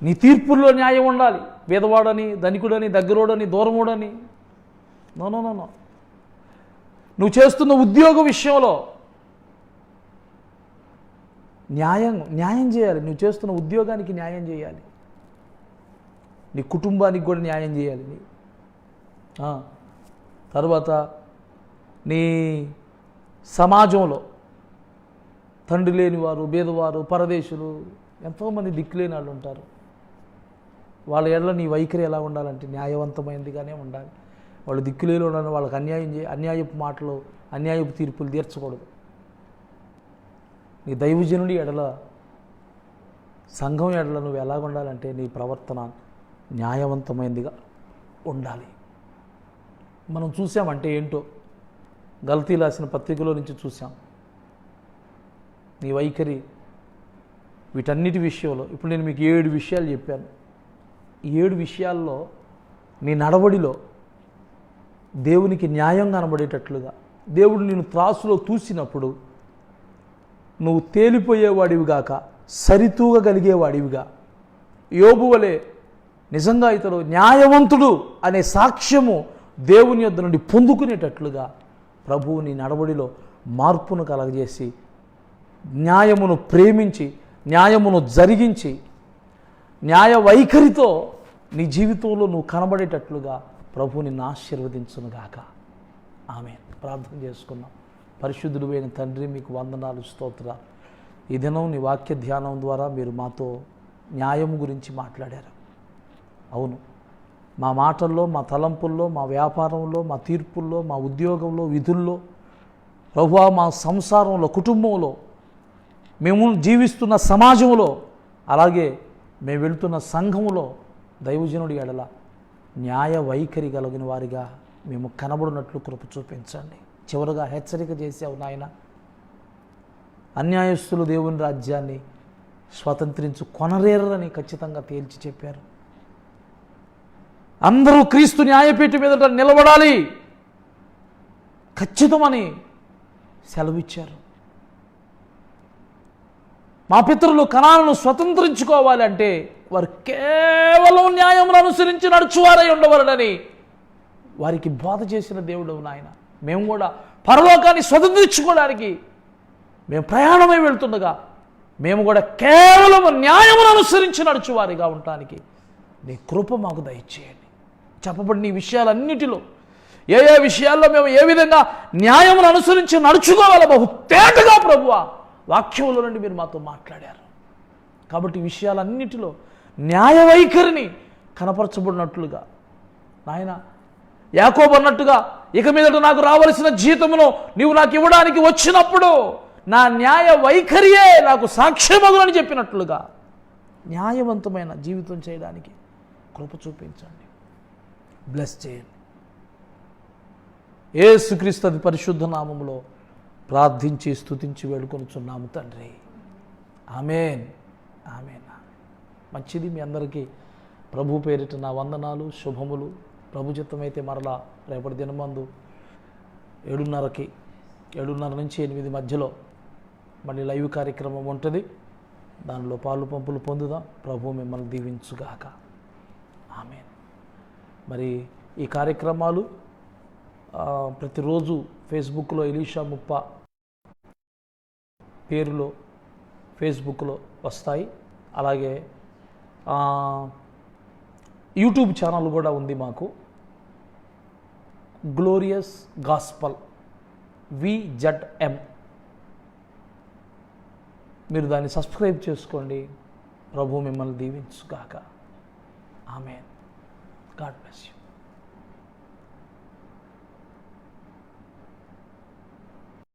నీ తీర్పుల్లో న్యాయం ఉండాలి. పేదవాడని, ధనికుడని, దగ్గరోడని, దూరముడని, నో. నువ్వు చేస్తున్న ఉద్యోగ విషయంలో న్యాయం చేయాలి. నువ్వు చేస్తున్న ఉద్యోగానికి న్యాయం చేయాలి. నీ కుటుంబానికి కూడా న్యాయం చేయాలి. తర్వాత నీ సమాజంలో తండ్రి లేని వారు, బీదవారు, పరదేశులు, ఎంతోమంది దిక్కులేని వాళ్ళు ఉంటారు. వాళ్ళ ఎడల నీ వైఖరి ఎలా ఉండాలంటే న్యాయవంతమైనదిగానే ఉండాలి. వాళ్ళు దిక్కులేని ఉండాలని వాళ్ళకి అన్యాయపు మాటలు, అన్యాయపు తీర్పులు తీర్చకూడదు. నీ దైవజనుడి ఎడల, సంఘం ఎడల నువ్వు ఎలా ఉండాలంటే నీ ప్రవర్తన న్యాయవంతమైనదిగా ఉండాలి. మనం చూసామంటే ఏంటో గల్తీ రాసిన పత్రికలో నుంచి చూసాం. నీ వైఖరి వీటన్నిటి విషయంలో ఇప్పుడు నేను మీకు 7 విషయాలు చెప్పాను. ఈ 7 విషయాల్లో నీ నడవడిలో దేవునికి న్యాయం కనబడేటట్లుగా, దేవుడు నిన్ను త్రాసులో తూసినప్పుడు నువ్వు తేలిపోయేవాడివిగాక సరితూగగలిగేవాడివిగా, యోబు వలె నిజంగా ఇతడు న్యాయవంతుడు అనే సాక్ష్యము దేవుని యొద్ద నుండి పొందుకునేటట్లుగా ప్రభువు నీ నడవడిలో మార్పును కలగజేసి, న్యాయమును ప్రేమించి, న్యాయమును జరిగించి, న్యాయ వైఖరితో నీ జీవితంలో నువ్వు కనబడేటట్లుగా ప్రభువు నిన్ను ఆశీర్వదించునుగాక. ఆమేన్. ప్రార్థన చేసుకున్నాం. పరిశుద్ధుడు అయిన తండ్రి, మీకు వందనాలు, స్తోత్రాలు. ఈ దినం నీ వాక్య ధ్యానం ద్వారా మీరు మాతో న్యాయం గురించి మాట్లాడారు. అవును, మా మాటల్లో, మా తలంపుల్లో, మా వ్యాపారంలో, మా తీర్పుల్లో, మా ఉద్యోగంలో, విధుల్లో, ప్రభువా మా సంసారంలో, కుటుంబంలో, మేము జీవిస్తున్న సమాజంలో, అలాగే మేము వెళుతున్న సంఘంలో దైవజనుడి ఎడల న్యాయ వైఖరి కలిగిన వారిగా మేము కనబడినట్లు కృప చూపించండి. చివరగా హెచ్చరిక చేసావు నాయన, అన్యాయస్తులు దేవుని రాజ్యాన్ని స్వతంత్రించు కొనరేరని ఖచ్చితంగా తేల్చి చెప్పారు. అందరూ క్రీస్తు న్యాయపీఠం మీదట నిలబడాలి ఖచ్చితమని సెలవిచ్చారు. మా పితరులు కనానును స్వతంత్రించుకోవాలి అంటే వారు కేవలం న్యాయమును అనుసరించి నడుచువారై ఉండవలనని వారికి బోధ చేసిన దేవుడు నాయన. మేము కూడా పరలోకాన్ని స్వతంత్రించుకోవడానికి మేము ప్రయాణమై వెళ్తుండగా మేము కూడా కేవలం న్యాయమును అనుసరించి నడుచువారిగా ఉండటానికి నీ కృప మాకు దయచేయండి. చెప్పబడిన ఈ విషయాలన్నిటిలో ఏ ఏ విషయాల్లో మేము ఏ విధంగా న్యాయమును అనుసరించి నడుచుకోవాలో బహు తేటగా ప్రభువా వాక్యముల నుండి మీరు మాతో మాట్లాడారు. కాబట్టి ఈ విషయాలన్నిటిలో న్యాయ వైఖరిని కనపరచబడినట్లుగా నాయన యాకోబు అన్నట్టుగా ఇక మీదట నాకు రావలసిన జీతమును నీవు నాకు ఇవ్వడానికి వచ్చినప్పుడు నా న్యాయ వైఖరియే నాకు సాక్ష్యమగునని చెప్పినట్లుగా న్యాయవంతమైన జీవితం చేయడానికి కృప చూపించండి, బ్లెస్ చేయండి. యేసుక్రీస్తు అతి పరిశుద్ధ నామములో ప్రార్థించి స్తుతించి వేడుకొనుచున్నాము తండ్రి. ఆమేన్, ఆమేన్. మంచిది. మీ అందరికీ ప్రభు పేరిట నా వందనాలు, శుభములు. ప్రభు చిత్తమైతే మరలా రేపటి దినమందు 7:30 నుంచి 8 మధ్యలో మళ్ళీ లైవ్ కార్యక్రమం ఉంటుంది. దానిలో పాలు పంపులు పొందుదాం. ప్రభు మిమ్మల్ని దీవించుగాక. ఆమేన్. మరి ఈ కార్యక్రమాలు ప్రతిరోజు ఫేస్బుక్లో ఎలీషా ముప్ప పేరులో ఫేస్బుక్లో వస్తాయి. అలాగే యూట్యూబ్ ఛానల్ కూడా ఉంది మాకు, గ్లోరియస్ గాస్పల్ VZM. మీరు దాన్ని సబ్స్క్రైబ్ చేసుకోండి. ప్రభు మిమ్మల్ని దీవించుగాక. ఆమేన్. God bless you.